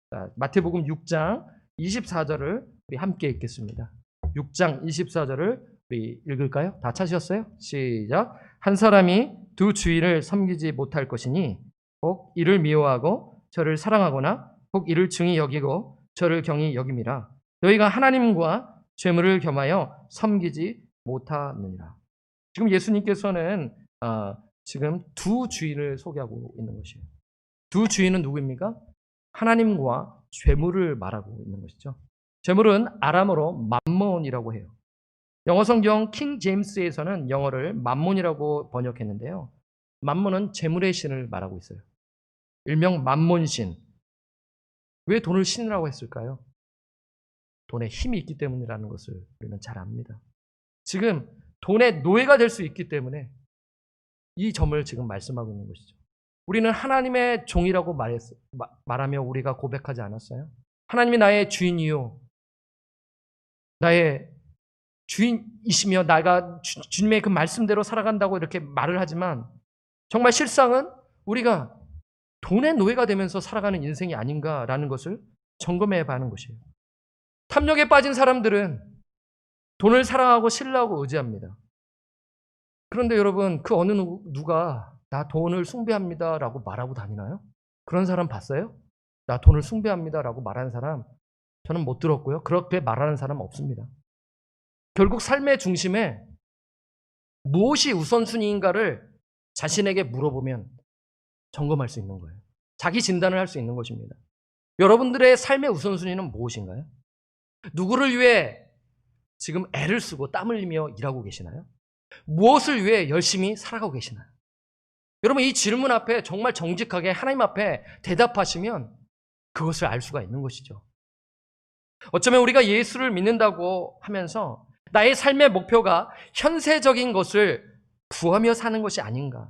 자, 마태복음 6장 24절을 우리 함께 읽겠습니다. 6장 24절을 우리 읽을까요? 다 찾으셨어요? 시작. 한 사람이 두 주인을 섬기지 못할 것이니 혹 이를 미워하고 저를 사랑하거나 혹 이를 증히 여기고 저를 경히 여김이라. 너희가 하나님과 죄물을 겸하여 섬기지 못하느니라. 지금 예수님께서는 지금 두 주인을 소개하고 있는 것이에요. 두 주인은 누구입니까? 하나님과 죄물을 말하고 있는 것이죠. 죄물은 아람어로 맘몬이라고 해요. 영어 성경 킹 제임스에서는 영어를 맘몬이라고 번역했는데요. 맘몬은 재물의 신을 말하고 있어요. 일명 맘몬신. 왜 돈을 신이라고 했을까요? 돈에 힘이 있기 때문이라는 것을 우리는 잘 압니다. 지금 돈의 노예가 될 수 있기 때문에 이 점을 지금 말씀하고 있는 것이죠. 우리는 하나님의 종이라고 말하며 우리가 고백하지 않았어요? 하나님이 나의 주인이요, 나의 주인이시며 내가 주님의 그 말씀대로 살아간다고 이렇게 말을 하지만 정말 실상은 우리가 돈의 노예가 되면서 살아가는 인생이 아닌가라는 것을 점검해 봐야 하는 것이에요. 탐욕에 빠진 사람들은 돈을 사랑하고 신뢰하고 의지합니다. 그런데 여러분, 그 어느 누가 나 돈을 숭배합니다 라고 말하고 다니나요? 그런 사람 봤어요? 나 돈을 숭배합니다 라고 말하는 사람 저는 못 들었고요. 그렇게 말하는 사람 없습니다. 결국 삶의 중심에 무엇이 우선순위인가를 자신에게 물어보면 점검할 수 있는 거예요. 자기 진단을 할 수 있는 것입니다. 여러분들의 삶의 우선순위는 무엇인가요? 누구를 위해 지금 애를 쓰고 땀을 흘리며 일하고 계시나요? 무엇을 위해 열심히 살아가고 계시나요? 여러분, 이 질문 앞에 정말 정직하게 하나님 앞에 대답하시면 그것을 알 수가 있는 것이죠. 어쩌면 우리가 예수를 믿는다고 하면서 나의 삶의 목표가 현세적인 것을 구하며 사는 것이 아닌가,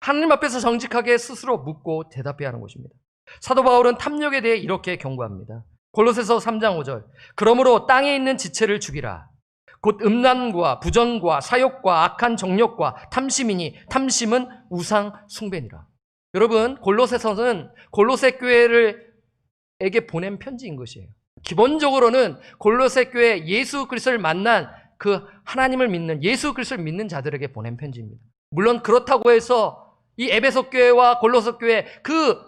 하나님 앞에서 정직하게 스스로 묻고 대답해야 하는 것입니다. 사도 바울은 탐욕에 대해 이렇게 경고합니다. 골로새서 3장 5절. 그러므로 땅에 있는 지체를 죽이라. 곧 음란과 부정과 사욕과 악한 정욕과 탐심이니 탐심은 우상 숭배니라. 여러분, 골로새서는 골로새 교회에게 보낸 편지인 것이에요. 기본적으로는 골로새 교회 예수 그리스도를 만난 그 하나님을 믿는 예수 그리스도를 믿는 자들에게 보낸 편지입니다. 물론 그렇다고 해서 이 에베소 교회와 골로새 교회 그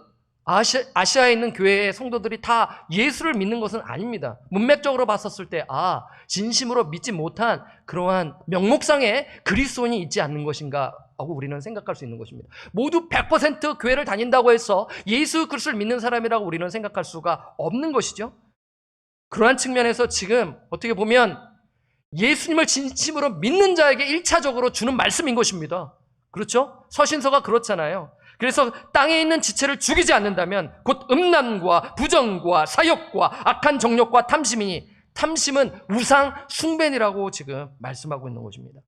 아시아에 있는 교회의 성도들이 다 예수를 믿는 것은 아닙니다. 문맥적으로 봤었을 때 진심으로 믿지 못한 그러한 명목상의 그리스도인이 있지 않는 것인가 하고 우리는 생각할 수 있는 것입니다. 모두 100% 교회를 다닌다고 해서 예수 그리스도를 믿는 사람이라고 우리는 생각할 수가 없는 것이죠. 그러한 측면에서 지금 어떻게 보면 예수님을 진심으로 믿는 자에게 1차적으로 주는 말씀인 것입니다. 그렇죠? 서신서가 그렇잖아요. 그래서 땅에 있는 지체를 죽이지 않는다면 곧 음란과 부정과 사욕과 악한 정욕과 탐심이니 탐심은 우상 숭배니라고 지금 말씀하고 있는 것입니다.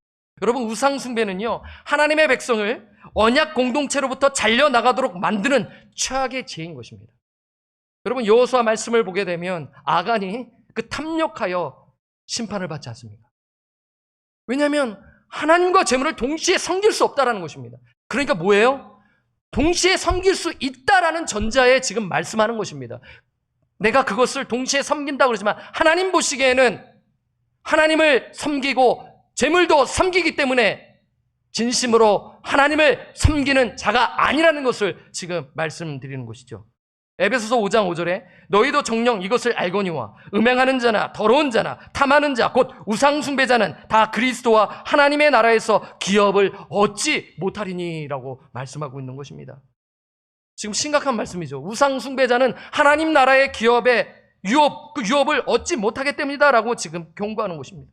여러분, 우상 숭배는요, 하나님의 백성을 언약 공동체로부터 잘려나가도록 만드는 최악의 죄인 것입니다. 여러분, 여호수아 말씀을 보게 되면 아간이 그 탐욕하여 심판을 받지 않습니까? 왜냐하면 하나님과 재물을 동시에 섬길 수 없다라는 것입니다. 그러니까 뭐예요? 동시에 섬길 수 있다라는 전자에 지금 말씀하는 것입니다. 내가 그것을 동시에 섬긴다고 그러지만 하나님 보시기에는 하나님을 섬기고 재물도 섬기기 때문에 진심으로 하나님을 섬기는 자가 아니라는 것을 지금 말씀드리는 것이죠. 에베소서 5장 5절에 너희도 정녕 이것을 알거니와 음행하는 자나 더러운 자나 탐하는 자 곧 우상 숭배자는 다 그리스도와 하나님의 나라에서 기업을 얻지 못하리니라고 말씀하고 있는 것입니다. 지금 심각한 말씀이죠. 우상 숭배자는 하나님 나라의 기업의 그 유업을 얻지 못하기 때문이다라고 지금 경고하는 것입니다.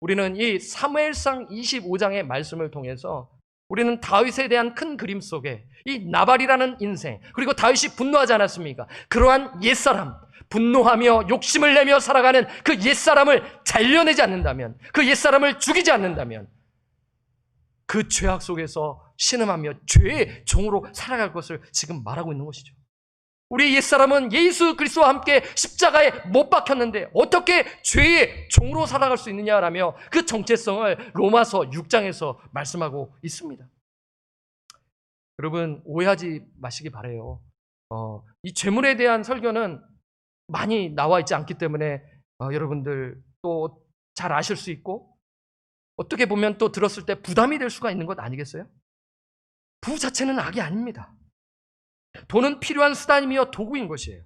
우리는 이 사무엘상 25장의 말씀을 통해서 우리는 다윗에 대한 큰 그림 속에 이 나발이라는 인생, 그리고 다윗이 분노하지 않았습니까? 그러한 옛사람, 분노하며 욕심을 내며 살아가는 그 옛사람을 잘려내지 않는다면, 그 옛사람을 죽이지 않는다면 그 죄악 속에서 신음하며 죄의 종으로 살아갈 것을 지금 말하고 있는 것이죠. 우리 옛사람은 예수 그리스도와 함께 십자가에 못 박혔는데 어떻게 죄의 종으로 살아갈 수 있느냐라며 그 정체성을 로마서 6장에서 말씀하고 있습니다. 여러분, 오해하지 마시기 바라요. 이 죄물에 대한 설교는 많이 나와 있지 않기 때문에 여러분들 또 잘 아실 수 있고 어떻게 보면 또 들었을 때 부담이 될 수가 있는 것 아니겠어요? 부 자체는 악이 아닙니다. 돈은 필요한 수단이며 도구인 것이에요.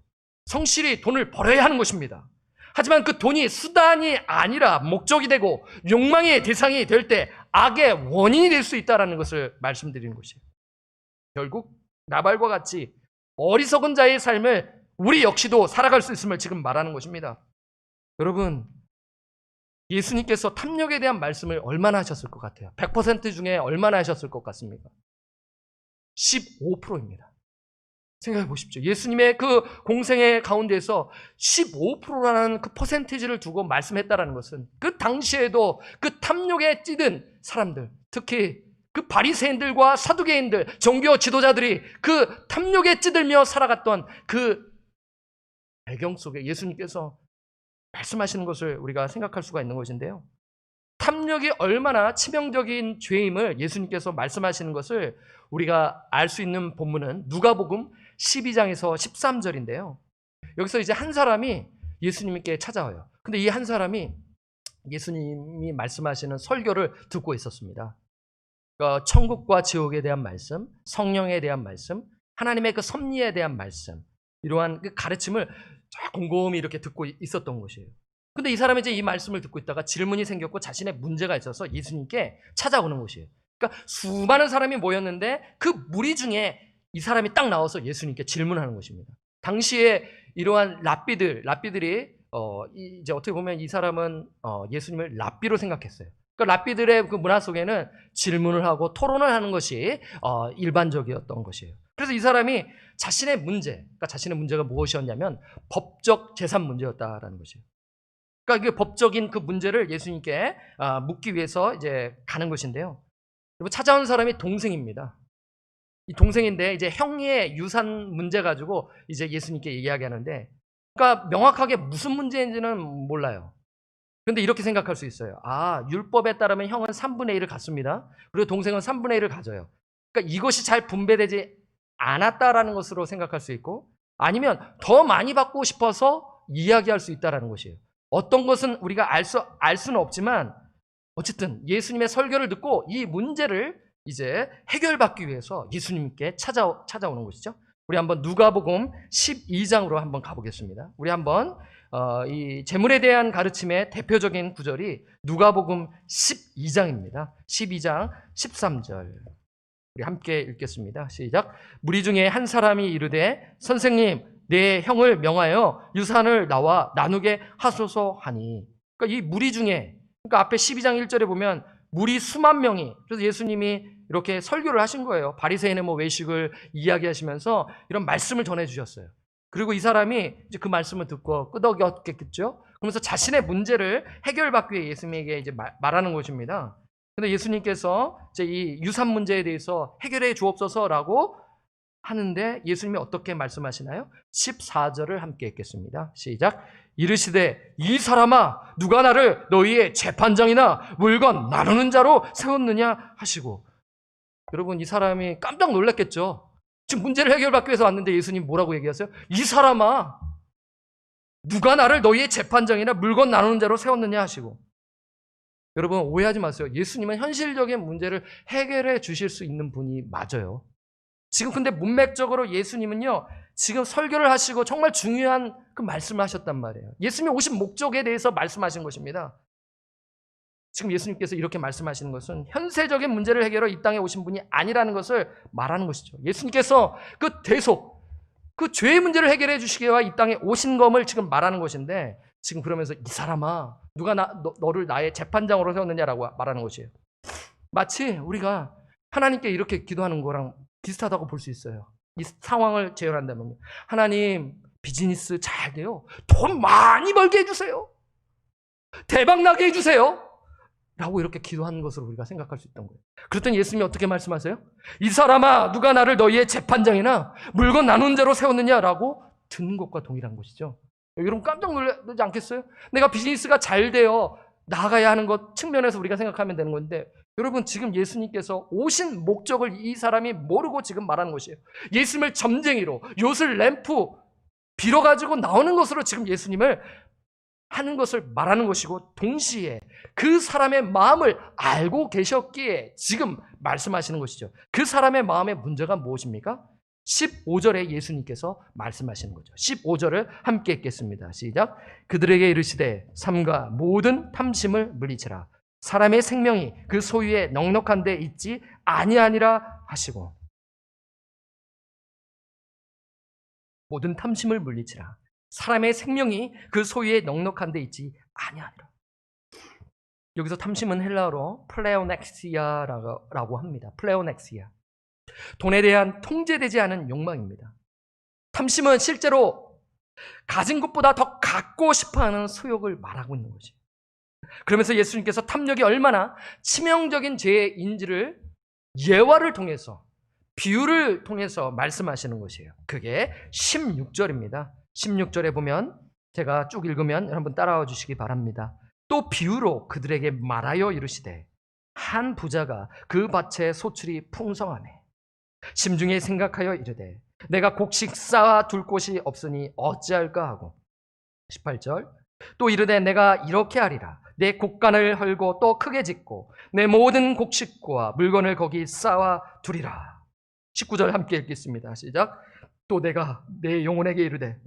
성실히 돈을 벌어야 하는 것입니다. 하지만 그 돈이 수단이 아니라 목적이 되고 욕망의 대상이 될 때 악의 원인이 될 수 있다는 것을 말씀드리는 것이에요. 결국 나발과 같이 어리석은 자의 삶을 우리 역시도 살아갈 수 있음을 지금 말하는 것입니다. 여러분, 예수님께서 탐욕에 대한 말씀을 얼마나 하셨을 것 같아요? 100% 중에 얼마나 하셨을 것 같습니까? 15%입니다. 생각해 보십시오. 예수님의 그 공생의 가운데서 15%라는 그 퍼센티지를 두고 말씀했다라는 것은 그 당시에도 그 탐욕에 찌든 사람들, 특히 그 바리새인들과 사두개인들, 종교 지도자들이 그 탐욕에 찌들며 살아갔던 그 배경 속에 예수님께서 말씀하시는 것을 우리가 생각할 수가 있는 것인데요. 탐욕이 얼마나 치명적인 죄임을 예수님께서 말씀하시는 것을 우리가 알 수 있는 본문은 누가복음 12장에서 13절인데요. 여기서 이제 한 사람이 예수님께 찾아와요. 근데 이 한 사람이 예수님이 말씀하시는 설교를 듣고 있었습니다. 그러니까 천국과 지옥에 대한 말씀, 성령에 대한 말씀, 하나님의 그 섭리에 대한 말씀, 이러한 그 가르침을 곰곰이 이렇게 듣고 있었던 것이에요. 근데 이 사람이 이제 이 말씀을 듣고 있다가 질문이 생겼고 자신의 문제가 있어서 예수님께 찾아오는 것이에요. 그러니까 수많은 사람이 모였는데 그 무리 중에 이 사람이 딱 나와서 예수님께 질문하는 것입니다. 당시에 이러한 랍비들이 이제 어떻게 보면 이 사람은 예수님을 랍비로 생각했어요. 그러니까 랍비들의 그 문화 속에는 질문을 하고 토론을 하는 것이 일반적이었던 것이에요. 그래서 이 사람이 자신의 문제가 무엇이었냐면 법적 재산 문제였다라는 것이에요. 그러니까 그 법적인 그 문제를 예수님께 묻기 위해서 이제 가는 것인데요. 찾아온 사람이 동생입니다. 이 동생인데 이제 형의 유산 문제 가지고 이제 예수님께 이야기하는데, 그러니까 명확하게 무슨 문제인지는 몰라요. 그런데 이렇게 생각할 수 있어요. 율법에 따르면 형은 3분의 1을 갖습니다. 그리고 동생은 3분의 1을 가져요. 그러니까 이것이 잘 분배되지 않았다라는 것으로 생각할 수 있고, 아니면 더 많이 받고 싶어서 이야기할 수 있다라는 것이에요. 어떤 것은 우리가 알 수는 없지만 어쨌든 예수님의 설교를 듣고 이 문제를 이제 해결받기 위해서 예수님께 찾아오는 것이죠. 우리 한번 누가복음 12장으로 한번 가보겠습니다. 우리 한번 이 재물에 대한 가르침의 대표적인 구절이 누가복음 12장입니다. 12장 13절. 우리 함께 읽겠습니다. 시작. 무리 중에 한 사람이 이르되 선생님, 내 형을 명하여 유산을 나와 나누게 하소서 하니. 그러니까 이 무리 중에, 그러니까 앞에 12장 1절에 보면 무리 수만 명이, 그래서 예수님이 이렇게 설교를 하신 거예요. 바리새인의 외식을 이야기하시면서 이런 말씀을 전해 주셨어요. 그리고 이 사람이 이제 그 말씀을 듣고 끄덕였겠죠. 그러면서 자신의 문제를 해결받기 위해 예수님에게 이제 말하는 것입니다. 근데 예수님께서 이제 이 유산 문제에 대해서 해결해 주옵소서라고 하는데 예수님이 어떻게 말씀하시나요? 14절을 함께 읽겠습니다. 시작. 이르시되 이 사람아, 누가 나를 너희의 재판장이나 물건 나누는 자로 세웠느냐 하시고. 여러분, 이 사람이 깜짝 놀랐겠죠. 지금 문제를 해결받기 위해서 왔는데 예수님 뭐라고 얘기하세요? 이 사람아, 누가 나를 너희의 재판장이나 물건 나누는 자로 세웠느냐 하시고. 여러분, 오해하지 마세요. 예수님은 현실적인 문제를 해결해 주실 수 있는 분이 맞아요. 지금 근데 문맥적으로 예수님은요, 지금 설교를 하시고 정말 중요한 그 말씀을 하셨단 말이에요. 예수님이 오신 목적에 대해서 말씀하신 것입니다. 지금 예수님께서 이렇게 말씀하시는 것은 현세적인 문제를 해결하러 이 땅에 오신 분이 아니라는 것을 말하는 것이죠. 예수님께서 그 대속, 그 죄의 문제를 해결해 주시기 위해 이 땅에 오신 것을 지금 말하는 것인데, 지금 그러면서 이 사람아, 누가 너를 나의 재판장으로 세웠느냐라고 말하는 것이에요. 마치 우리가 하나님께 이렇게 기도하는 거랑 비슷하다고 볼 수 있어요. 이 상황을 재현한다면요. 하나님, 비즈니스 잘 돼요. 돈 많이 벌게 해주세요. 대박 나게 해주세요. 라고 이렇게 기도하는 것으로 우리가 생각할 수 있던 거예요. 그랬더니 예수님이 어떻게 말씀하세요? 이 사람아, 누가 나를 너희의 재판장이나 물건 나누는 자로 세웠느냐라고 듣는 것과 동일한 것이죠. 여러분 깜짝 놀라지 않겠어요? 내가 비즈니스가 잘 되어 나아가야 하는 것 측면에서 우리가 생각하면 되는 건데, 여러분 지금 예수님께서 오신 목적을 이 사람이 모르고 지금 말하는 것이에요. 예수님을 점쟁이로, 욤을 램프 빌어가지고 나오는 것으로 지금 예수님을 하는 것을 말하는 것이고, 동시에 그 사람의 마음을 알고 계셨기에 지금 말씀하시는 것이죠. 그 사람의 마음의 문제가 무엇입니까? 15절에 예수님께서 말씀하시는 거죠. 15절을 함께 읽겠습니다. 시작. 그들에게 이르시되 삼가 모든 탐심을 물리치라. 사람의 생명이 그 소유에 넉넉한 데 있지 아니하니라 하시고, 모든 탐심을 물리치라. 사람의 생명이 그 소유에 넉넉한 데 있지 아니하니라. 여기서 탐심은 헬라어로 플레오넥시아라고 합니다. 플레오넥시아. 돈에 대한 통제되지 않은 욕망입니다. 탐심은 실제로 가진 것보다 더 갖고 싶어하는 소욕을 말하고 있는 거지. 그러면서 예수님께서 탐욕이 얼마나 치명적인 죄인지를 예화를 통해서, 비유를 통해서 말씀하시는 것이에요. 그게 16절입니다. 16절에 보면, 제가 쭉 읽으면 여러분 따라와 주시기 바랍니다. 또 비유로 그들에게 말하여 이르시되 한 부자가 그 밭에 소출이 풍성하네. 심중에 생각하여 이르되 내가 곡식 쌓아 둘 곳이 없으니 어찌할까 하고, 18절 또 이르되 내가 이렇게 하리라. 내 곡간을 헐고 또 크게 짓고 내 모든 곡식과 물건을 거기 쌓아 두리라. 19절 함께 읽겠습니다. 시작. 또 내가 내 영혼에게 이르되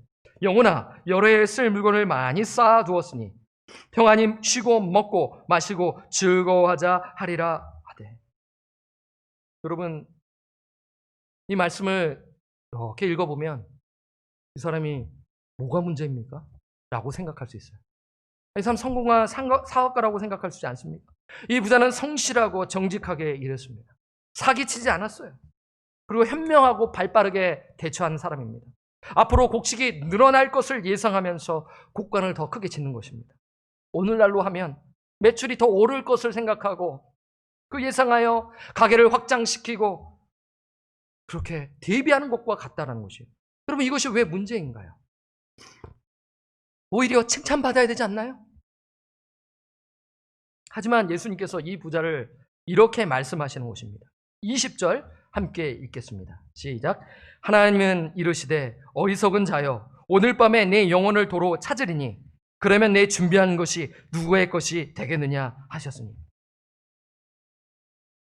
영혼아, 여러 해 쓸 물건을 많이 쌓아 두었으니 평안히 쉬고 먹고 마시고 즐거워하자 하리라 하되. 여러분, 이 말씀을 이렇게 읽어보면 이 사람이 뭐가 문제입니까? 라고 생각할 수 있어요. 이 사람 성공한 사업가라고 생각할 수 있지 않습니까? 이 부자는 성실하고 정직하게 일했습니다. 사기치지 않았어요. 그리고 현명하고 발빠르게 대처하는 사람입니다. 앞으로 곡식이 늘어날 것을 예상하면서 곡간을 더 크게 짓는 것입니다. 오늘날로 하면 매출이 더 오를 것을 생각하고 그 예상하여 가게를 확장시키고 그렇게 대비하는 것과 같다는 것이에요. 여러분, 이것이 왜 문제인가요? 오히려 칭찬받아야 되지 않나요? 하지만 예수님께서 이 부자를 이렇게 말씀하시는 것입니다. 20절 함께 읽겠습니다. 시작. 하나님은 이르시되 어리석은 자여, 오늘 밤에 내 영혼을 도로 찾으리니 그러면 내 준비한 것이 누구의 것이 되겠느냐 하셨으니.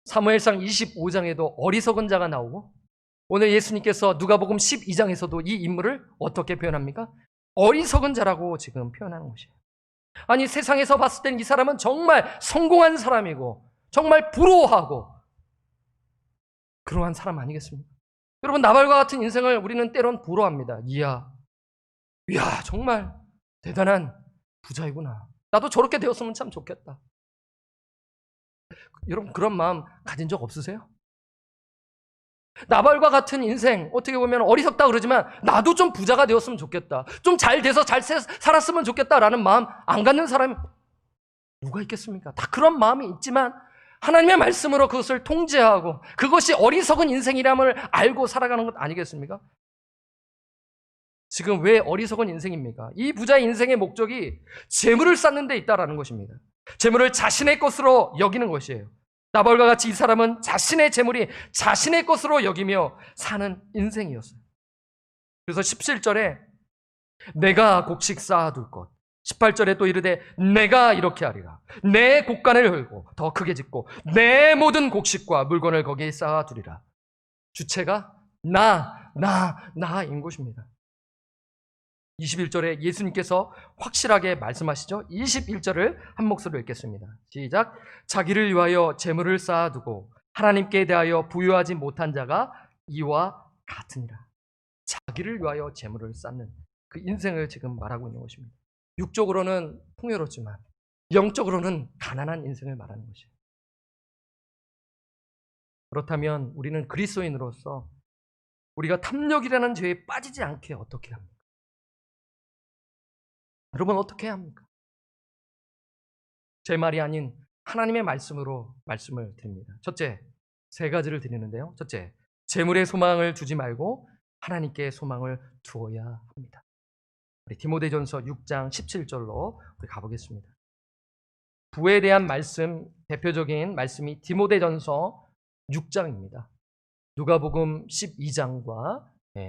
사무엘상 25장에도 어리석은 자가 나오고, 오늘 예수님께서 누가복음 12장에서도 이 인물을 어떻게 표현합니까? 어리석은 자라고 지금 표현하는 것이에요. 아니, 세상에서 봤을 땐 이 사람은 정말 성공한 사람이고 정말 부러워하고 그러한 사람 아니겠습니까? 여러분, 나발과 같은 인생을 우리는 때론 부러워합니다. 이야 정말 대단한 부자이구나. 나도 저렇게 되었으면 참 좋겠다. 여러분, 그런 마음 가진 적 없으세요? 나발과 같은 인생, 어떻게 보면 어리석다 그러지만 나도 좀 부자가 되었으면 좋겠다, 좀 잘 돼서 잘 살았으면 좋겠다라는 마음 안 갖는 사람이 누가 있겠습니까? 다 그런 마음이 있지만 하나님의 말씀으로 그것을 통제하고 그것이 어리석은 인생이람을 알고 살아가는 것 아니겠습니까? 지금 왜 어리석은 인생입니까? 이 부자의 인생의 목적이 재물을 쌓는 데 있다라는 것입니다. 재물을 자신의 것으로 여기는 것이에요. 나발과 같이 이 사람은 자신의 재물이 자신의 것으로 여기며 사는 인생이었어요. 그래서 17절에 내가 곡식 쌓아둘 것, 18절에 또 이르되 내가 이렇게 하리라. 내 곡간을 헐고 더 크게 짓고 내 모든 곡식과 물건을 거기에 쌓아두리라. 주체가 나인 것입니다. 21절에 예수님께서 확실하게 말씀하시죠. 21절을 한 목소리로 읽겠습니다. 시작. 자기를 위하여 재물을 쌓아두고 하나님께 대하여 부유하지 못한 자가 이와 같으니라. 자기를 위하여 재물을 쌓는 그 인생을 지금 말하고 있는 것입니다. 육적으로는 풍요롭지만 영적으로는 가난한 인생을 말하는 것이에요. 그렇다면 우리는 그리스도인으로서 우리가 탐욕이라는 죄에 빠지지 않게 어떻게 합니까? 여러분, 어떻게 해야 합니까? 제 말이 아닌 하나님의 말씀으로 말씀을 드립니다. 첫째, 세 가지를 드리는데요. 첫째, 재물에 소망을 두지 말고 하나님께 소망을 두어야 합니다. 우리 디모데전서 6장 17절로 우리 가보겠습니다. 부에 대한 말씀, 대표적인 말씀이 디모데전서 6장입니다. 누가복음 12장과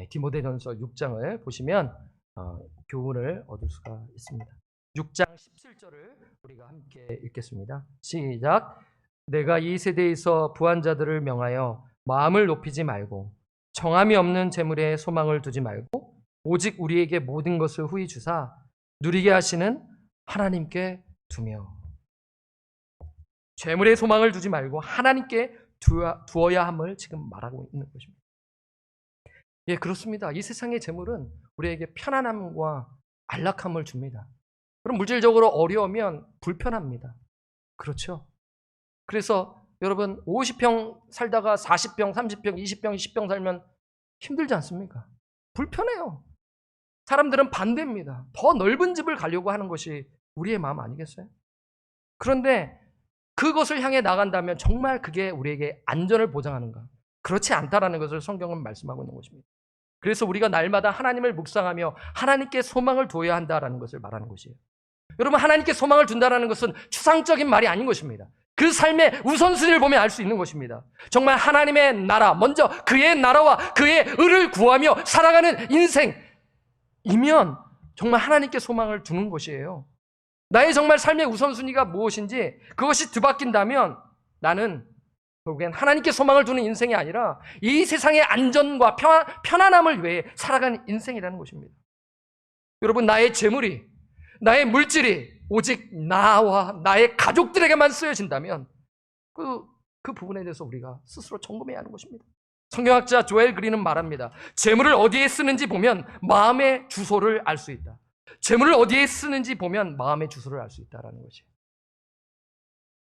디모데전서 6장을 보시면 교훈을 얻을 수가 있습니다. 6장 17절을 우리가 함께 읽겠습니다. 시작. 내가 이 세대에서 부한 자들을 명하여 마음을 높이지 말고 정함이 없는 재물에 소망을 두지 말고 오직 우리에게 모든 것을 후히 주사 누리게 하시는 하나님께 두며. 재물에 소망을 두지 말고 하나님께 두어야 함을 지금 말하고 있는 것입니다. 예, 그렇습니다. 이 세상의 재물은 우리에게 편안함과 안락함을 줍니다. 그럼 물질적으로 어려우면 불편합니다. 그렇죠? 그래서 여러분 50평 살다가 40평, 30평, 20평, 10평 살면 힘들지 않습니까? 불편해요. 사람들은 반대입니다. 더 넓은 집을 가려고 하는 것이 우리의 마음 아니겠어요? 그런데 그것을 향해 나간다면 정말 그게 우리에게 안전을 보장하는가? 그렇지 않다라는 것을 성경은 말씀하고 있는 것입니다. 그래서 우리가 날마다 하나님을 묵상하며 하나님께 소망을 두어야 한다라는 것을 말하는 것이에요. 여러분, 하나님께 소망을 둔다라는 것은 추상적인 말이 아닌 것입니다. 그 삶의 우선순위를 보면 알 수 있는 것입니다. 정말 하나님의 나라, 먼저 그의 나라와 그의 의를 구하며 살아가는 인생이면 정말 하나님께 소망을 두는 것이에요. 나의 정말 삶의 우선순위가 무엇인지 그것이 뒤바뀐다면 나는 결국엔 하나님께 소망을 두는 인생이 아니라 이 세상의 안전과 편안함을 위해 살아가는 인생이라는 것입니다. 여러분, 나의 재물이, 나의 물질이 오직 나와 나의 가족들에게만 쓰여진다면 그 부분에 대해서 우리가 스스로 점검해야 하는 것입니다. 성경학자 조엘 그린은 말합니다. 재물을 어디에 쓰는지 보면 마음의 주소를 알 수 있다. 재물을 어디에 쓰는지 보면 마음의 주소를 알 수 있다는 것이에요.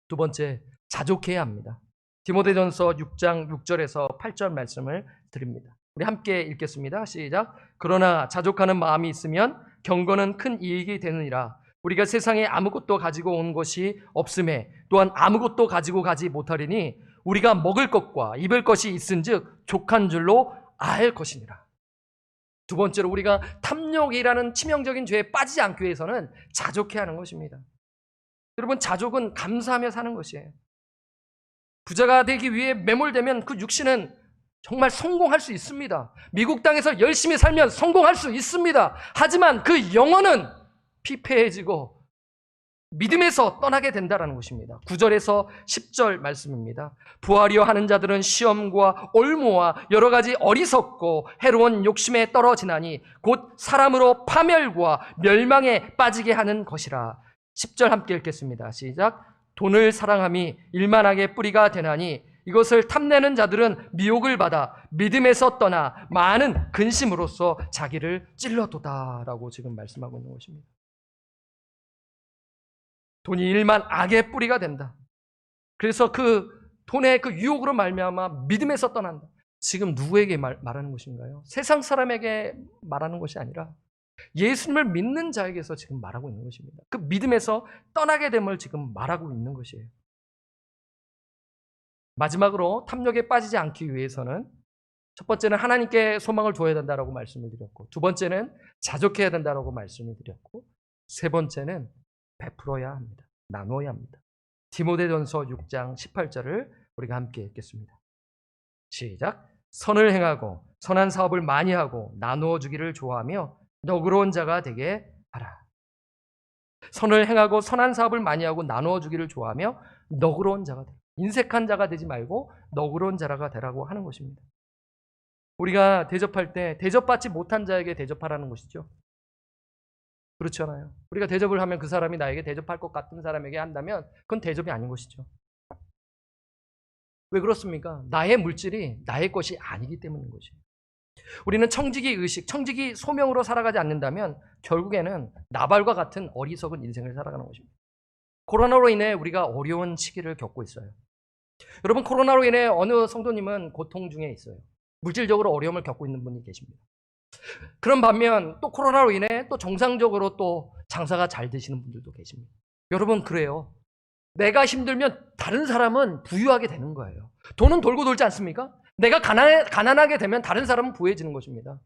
두 번째, 자족해야 합니다. 디모데전서 6장 6절에서 8절 말씀을 드립니다. 우리 함께 읽겠습니다. 시작. 그러나 자족하는 마음이 있으면 경건은 큰 이익이 되느니라. 우리가 세상에 아무것도 가지고 온 것이 없음에 또한 아무것도 가지고 가지 못하리니 우리가 먹을 것과 입을 것이 있은즉 족한 줄로 알 것이니라. 두 번째로 우리가 탐욕이라는 치명적인 죄에 빠지지 않기 위해서는 자족해야 하는 것입니다. 여러분, 자족은 감사하며 사는 것이에요. 부자가 되기 위해 매몰되면 그 육신은 정말 성공할 수 있습니다. 미국 땅에서 열심히 살면 성공할 수 있습니다. 하지만 그 영혼은 피폐해지고 믿음에서 떠나게 된다는 것입니다. 9절에서 10절 말씀입니다. 부하려 하는 자들은 시험과 올무와 여러 가지 어리석고 해로운 욕심에 떨어지나니 곧 사람으로 파멸과 멸망에 빠지게 하는 것이라. 10절 함께 읽겠습니다. 시작. 돈을 사랑함이 일만하게 뿌리가 되나니 이것을 탐내는 자들은 미혹을 받아 믿음에서 떠나 많은 근심으로써 자기를 찔러도다라고 지금 말씀하고 있는 것입니다. 돈이 일만 악의 뿌리가 된다. 그래서 그 돈의 그 유혹으로 말미암아 믿음에서 떠난다. 지금 누구에게 말하는 것인가요? 세상 사람에게 말하는 것이 아니라 예수님을 믿는 자에게서 지금 말하고 있는 것입니다. 그 믿음에서 떠나게 됨을 지금 말하고 있는 것이에요. 마지막으로 탐욕에 빠지지 않기 위해서는 첫 번째는 하나님께 소망을 두어야 된다라고 말씀을 드렸고, 두 번째는 자족해야 된다라고 말씀을 드렸고, 세 번째는 베풀어야 합니다. 나눠야 합니다. 디모데전서 6장 18절을 우리가 함께 읽겠습니다. 시작. 선을 행하고 선한 사업을 많이 하고 나누어 주기를 좋아하며 너그러운 자가 되게 하라. 선을 행하고 선한 사업을 많이 하고 나누어 주기를 좋아하며 너그러운 자가 되라. 인색한 자가 되지 말고 너그러운 자가 되라고 하는 것입니다. 우리가 대접할 때 대접받지 못한 자에게 대접하라는 것이죠. 그렇잖아요. 우리가 대접을 하면 그 사람이 나에게 대접할 것 같은 사람에게 한다면 그건 대접이 아닌 것이죠. 왜 그렇습니까? 나의 물질이 나의 것이 아니기 때문인 것이에요. 우리는 청지기 의식, 청지기 소명으로 살아가지 않는다면 결국에는 나발과 같은 어리석은 인생을 살아가는 것입니다. 코로나로 인해 우리가 어려운 시기를 겪고 있어요. 여러분, 코로나로 인해 어느 성도님은 고통 중에 있어요. 물질적으로 어려움을 겪고 있는 분이 계십니다. 그런 반면 또 코로나로 인해 또 정상적으로 또 장사가 잘 되시는 분들도 계십니다. 여러분, 그래요. 내가 힘들면 다른 사람은 부유하게 되는 거예요. 돈은 돌고 돌지 않습니까? 내가 가난하게 되면 다른 사람은 부유해지는 것입니다.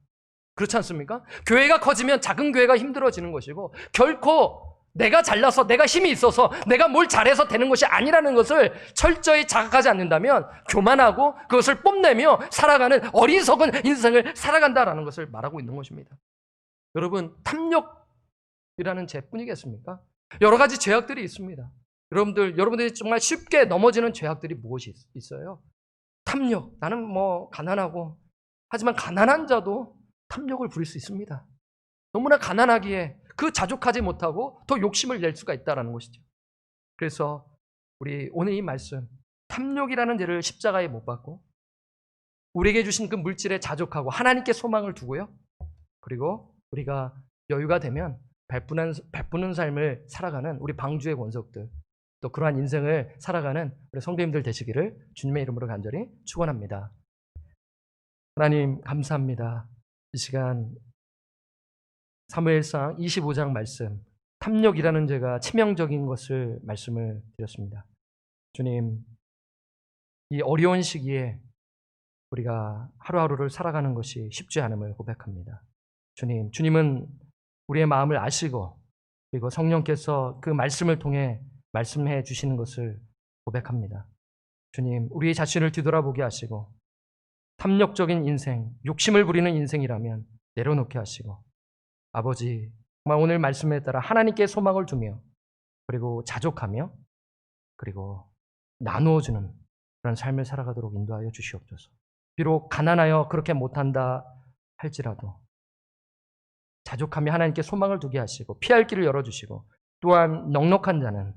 그렇지 않습니까? 교회가 커지면 작은 교회가 힘들어지는 것이고, 결코 내가 잘나서 내가 힘이 있어서 내가 뭘 잘해서 되는 것이 아니라는 것을 철저히 자각하지 않는다면 교만하고 그것을 뽐내며 살아가는 어리석은 인생을 살아간다라는 것을 말하고 있는 것입니다. 여러분, 탐욕이라는 죄뿐이겠습니까? 여러 가지 죄악들이 있습니다. 여러분들이 정말 쉽게 넘어지는 죄악들이 무엇이 있어요? 탐욕. 나는 뭐 가난하고 하지만 가난한 자도 탐욕을 부릴 수 있습니다. 너무나 가난하기에 그 자족하지 못하고 더 욕심을 낼 수가 있다는 것이죠. 그래서 우리 오늘 이 말씀, 탐욕이라는 죄를 십자가에 못 박고 우리에게 주신 그 물질에 자족하고 하나님께 소망을 두고요. 그리고 우리가 여유가 되면 베푸는 삶을 살아가는 우리 방주의 권속들, 또 그러한 인생을 살아가는 우리 성도님들 되시기를 주님의 이름으로 간절히 축원합니다. 하나님 감사합니다. 이 시간 사무엘상 25장 말씀, 탐욕이라는 죄가 치명적인 것을 말씀을 드렸습니다. 주님, 이 어려운 시기에 우리가 하루하루를 살아가는 것이 쉽지 않음을 고백합니다. 주님은 우리의 마음을 아시고 그리고 성령께서 그 말씀을 통해 말씀해 주시는 것을 고백합니다. 주님, 우리 자신을 뒤돌아보게 하시고 탐욕적인 인생, 욕심을 부리는 인생이라면 내려놓게 하시고 아버지, 정말 오늘 말씀에 따라 하나님께 소망을 두며 그리고 자족하며 그리고 나누어주는 그런 삶을 살아가도록 인도하여 주시옵소서. 비록 가난하여 그렇게 못한다 할지라도 자족하며 하나님께 소망을 두게 하시고 피할 길을 열어주시고 또한 넉넉한 자는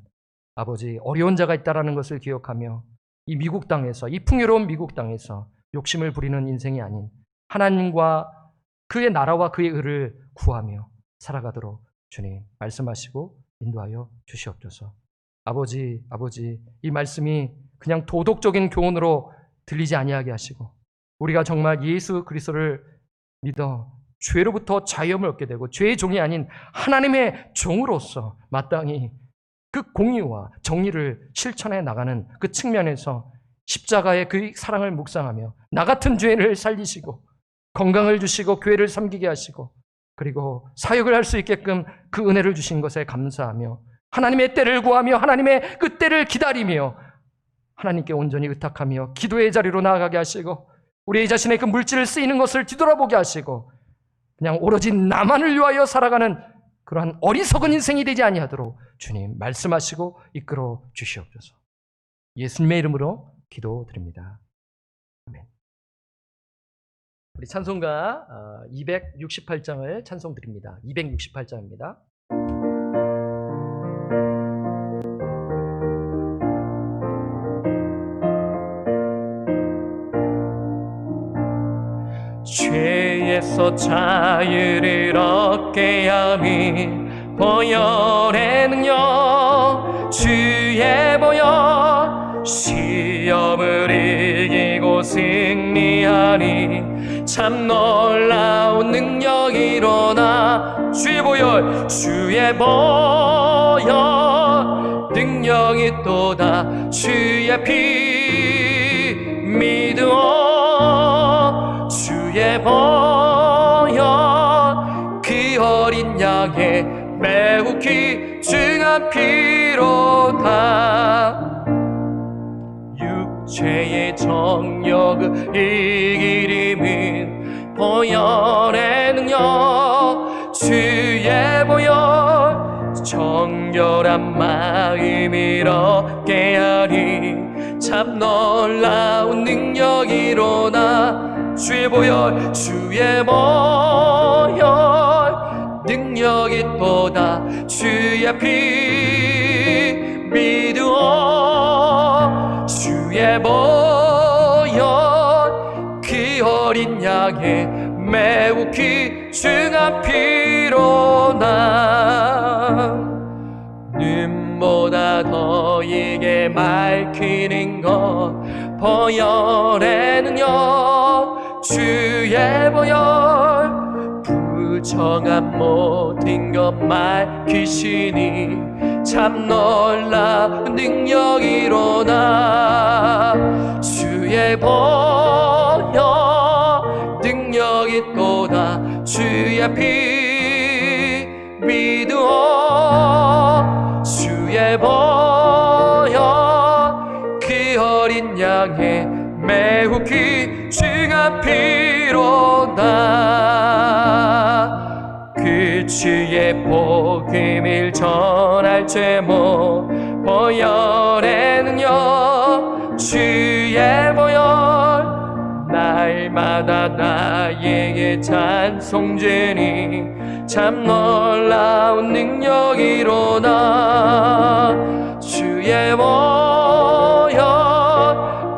아버지 어려운 자가 있다는 것을 기억하며 이 미국 땅에서 이 풍요로운 미국 땅에서 욕심을 부리는 인생이 아닌 하나님과 그의 나라와 그의 의를 구하며 살아가도록 주님 말씀하시고 인도하여 주시옵소서. 아버지 이 말씀이 그냥 도덕적인 교훈으로 들리지 아니하게 하시고 우리가 정말 예수 그리스도를 믿어 죄로부터 자유함을 얻게 되고 죄의 종이 아닌 하나님의 종으로서 마땅히 그 공의와 정의를 실천해 나가는 그 측면에서 십자가의 그 사랑을 묵상하며 나 같은 죄인을 살리시고 건강을 주시고 교회를 섬기게 하시고 그리고 사역을 할 수 있게끔 그 은혜를 주신 것에 감사하며 하나님의 때를 구하며 하나님의 그 때를 기다리며 하나님께 온전히 의탁하며 기도의 자리로 나아가게 하시고 우리 자신의 그 물질을 쓰이는 것을 뒤돌아보게 하시고 그냥 오로지 나만을 위하여 살아가는 그러한 어리석은 인생이 되지 아니하도록 주님 말씀하시고 이끌어 주시옵소서. 예수님의 이름으로 기도드립니다. 아멘. 우리 찬송가 268장을 찬송드립니다. 268장입니다. 죄에서 자유를 얻게 함이 보혈의 능력 주의 보혈 시험을 이기고 승리하니 참 놀라운 능력이 일어나 주의 보혈 능력이 또다 주의 피 믿어 주의 보혈 그 어린 양의 매우 귀중한 피로다 육체의 정욕을 이기림은 보혈의 능력 주의 보혈 정결한 마음이 얻게 하니 참 놀라운 능력이 일어나 주의 보혈 능력이 또다 주의 피 믿어 주의 보혈 그 어린 양의 매우 귀중한 피로나 눈보다 더 이게 밝히는 것 보혈의 능력 주의 보혈 부정한 모든 것 밝히시니 참 놀라운 능력이 일어나 주의 보혈 능력이 또다 주의 피 믿어 주의 보혈 그 어린 양의 매우 귀중한 피로다 그 주의 복음을 전할 제목 보혈의 능력 주의 보혈 날마다 날마다 나에게 찬송제니 참 놀라운 능력이로다. 주의 보혈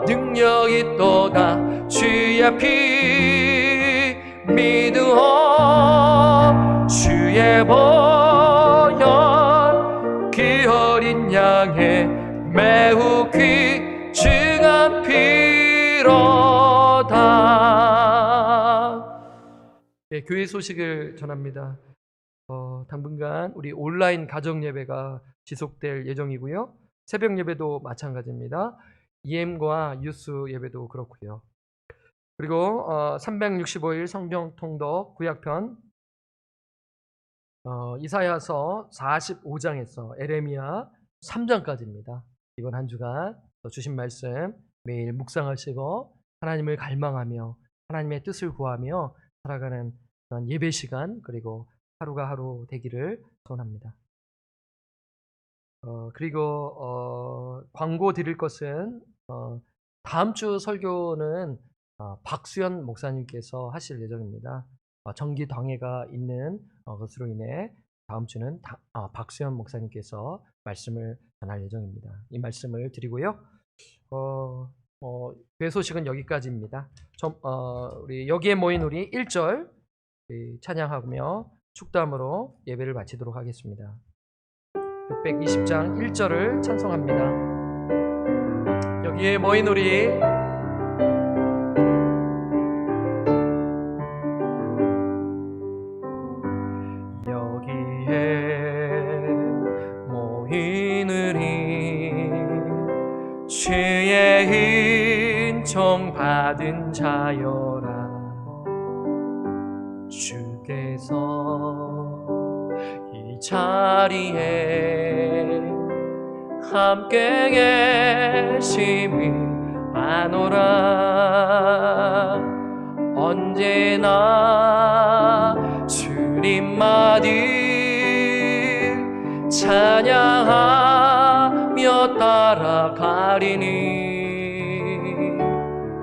능력이 또다. 주의 피 믿으오. 주의 보혈 그 어린 양의 매우 귀중한 피로다. 네, 교회 소식을 전합니다. 당분간 우리 온라인 가정 예배가 지속될 예정이고요. 새벽 예배도 마찬가지입니다. EM과 유스 예배도 그렇고요. 그리고 365일 성경 통독 구약편 이사야서 45장에서 에레미야 3장까지입니다. 이번 한 주간 주신 말씀 매일 묵상하시고 하나님을 갈망하며 하나님의 뜻을 구하며 살아가는 그런 예배 시간, 그리고 하루가 하루 되기를 소원합니다. 그리고 광고 드릴 것은 다음 주 설교는 박수현 목사님께서 하실 예정입니다. 정기 당회가 있는 것으로 인해 다음 주는 박수현 목사님께서 말씀을 전할 예정입니다. 이 말씀을 드리고요. 교회 소식은 여기까지입니다. 우리 여기에 모인 우리 1절 찬양하며 축담으로 예배를 마치도록 하겠습니다. 620장 1절을 찬송합니다. 여기에 모인 우리 여기에 모인 우리 주의 은총 받은 자여라. 주께서 이 자리에 함께 계심이 아노라. 언제나 주님만을 찬양하며 따라가리니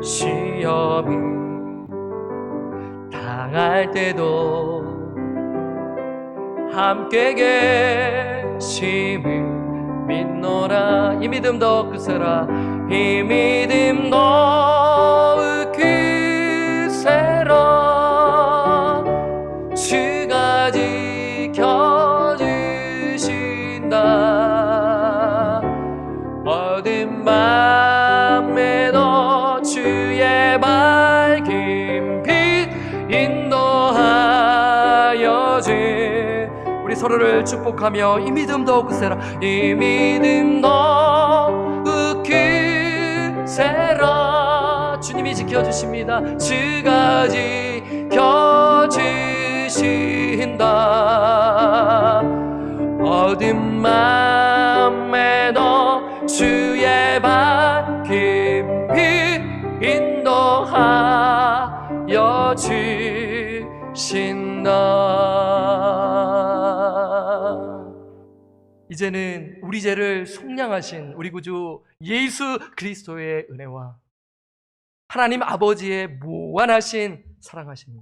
시험이 당할 때도 함께 계심을 믿노라. 이 믿음 더 크세라. 이 믿음 더 크세라. 주가 지켜주신다. 어두운 밤에도 주의 밝은 빛 인도하여 주. 우리 서로를 축복하며 이 믿음 더욱 크세라. 이 믿음 더욱 크세라. 주님이 지켜주십니다. 주가 지켜주신다. 어두운 맘에도 주의 밝은 빛 인도하여 주신다. 이제는 우리 죄를 속량하신 우리 구주 예수 그리스도의 은혜와 하나님 아버지의 무한하신 사랑하심과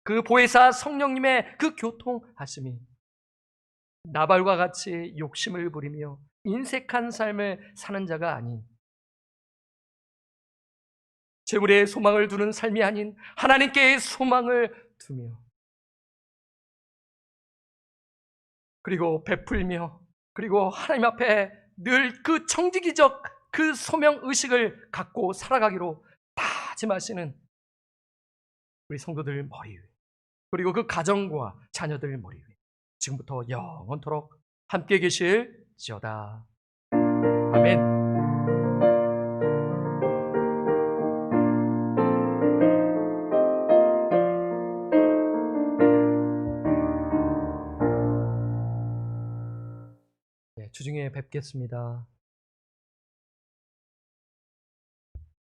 그 보혜사 성령님의 그 교통하심이 나발과 같이 욕심을 부리며 인색한 삶을 사는 자가 아닌, 재물에 소망을 두는 삶이 아닌 하나님께 소망을 두며, 그리고 베풀며, 그리고 하나님 앞에 늘 그 청지기적 그 소명의식을 갖고 살아가기로 다짐하시는 우리 성도들 머리 위에, 그리고 그 가정과 자녀들 머리 위에 지금부터 영원토록 함께 계실지어다. 아멘. 주중에 뵙겠습니다.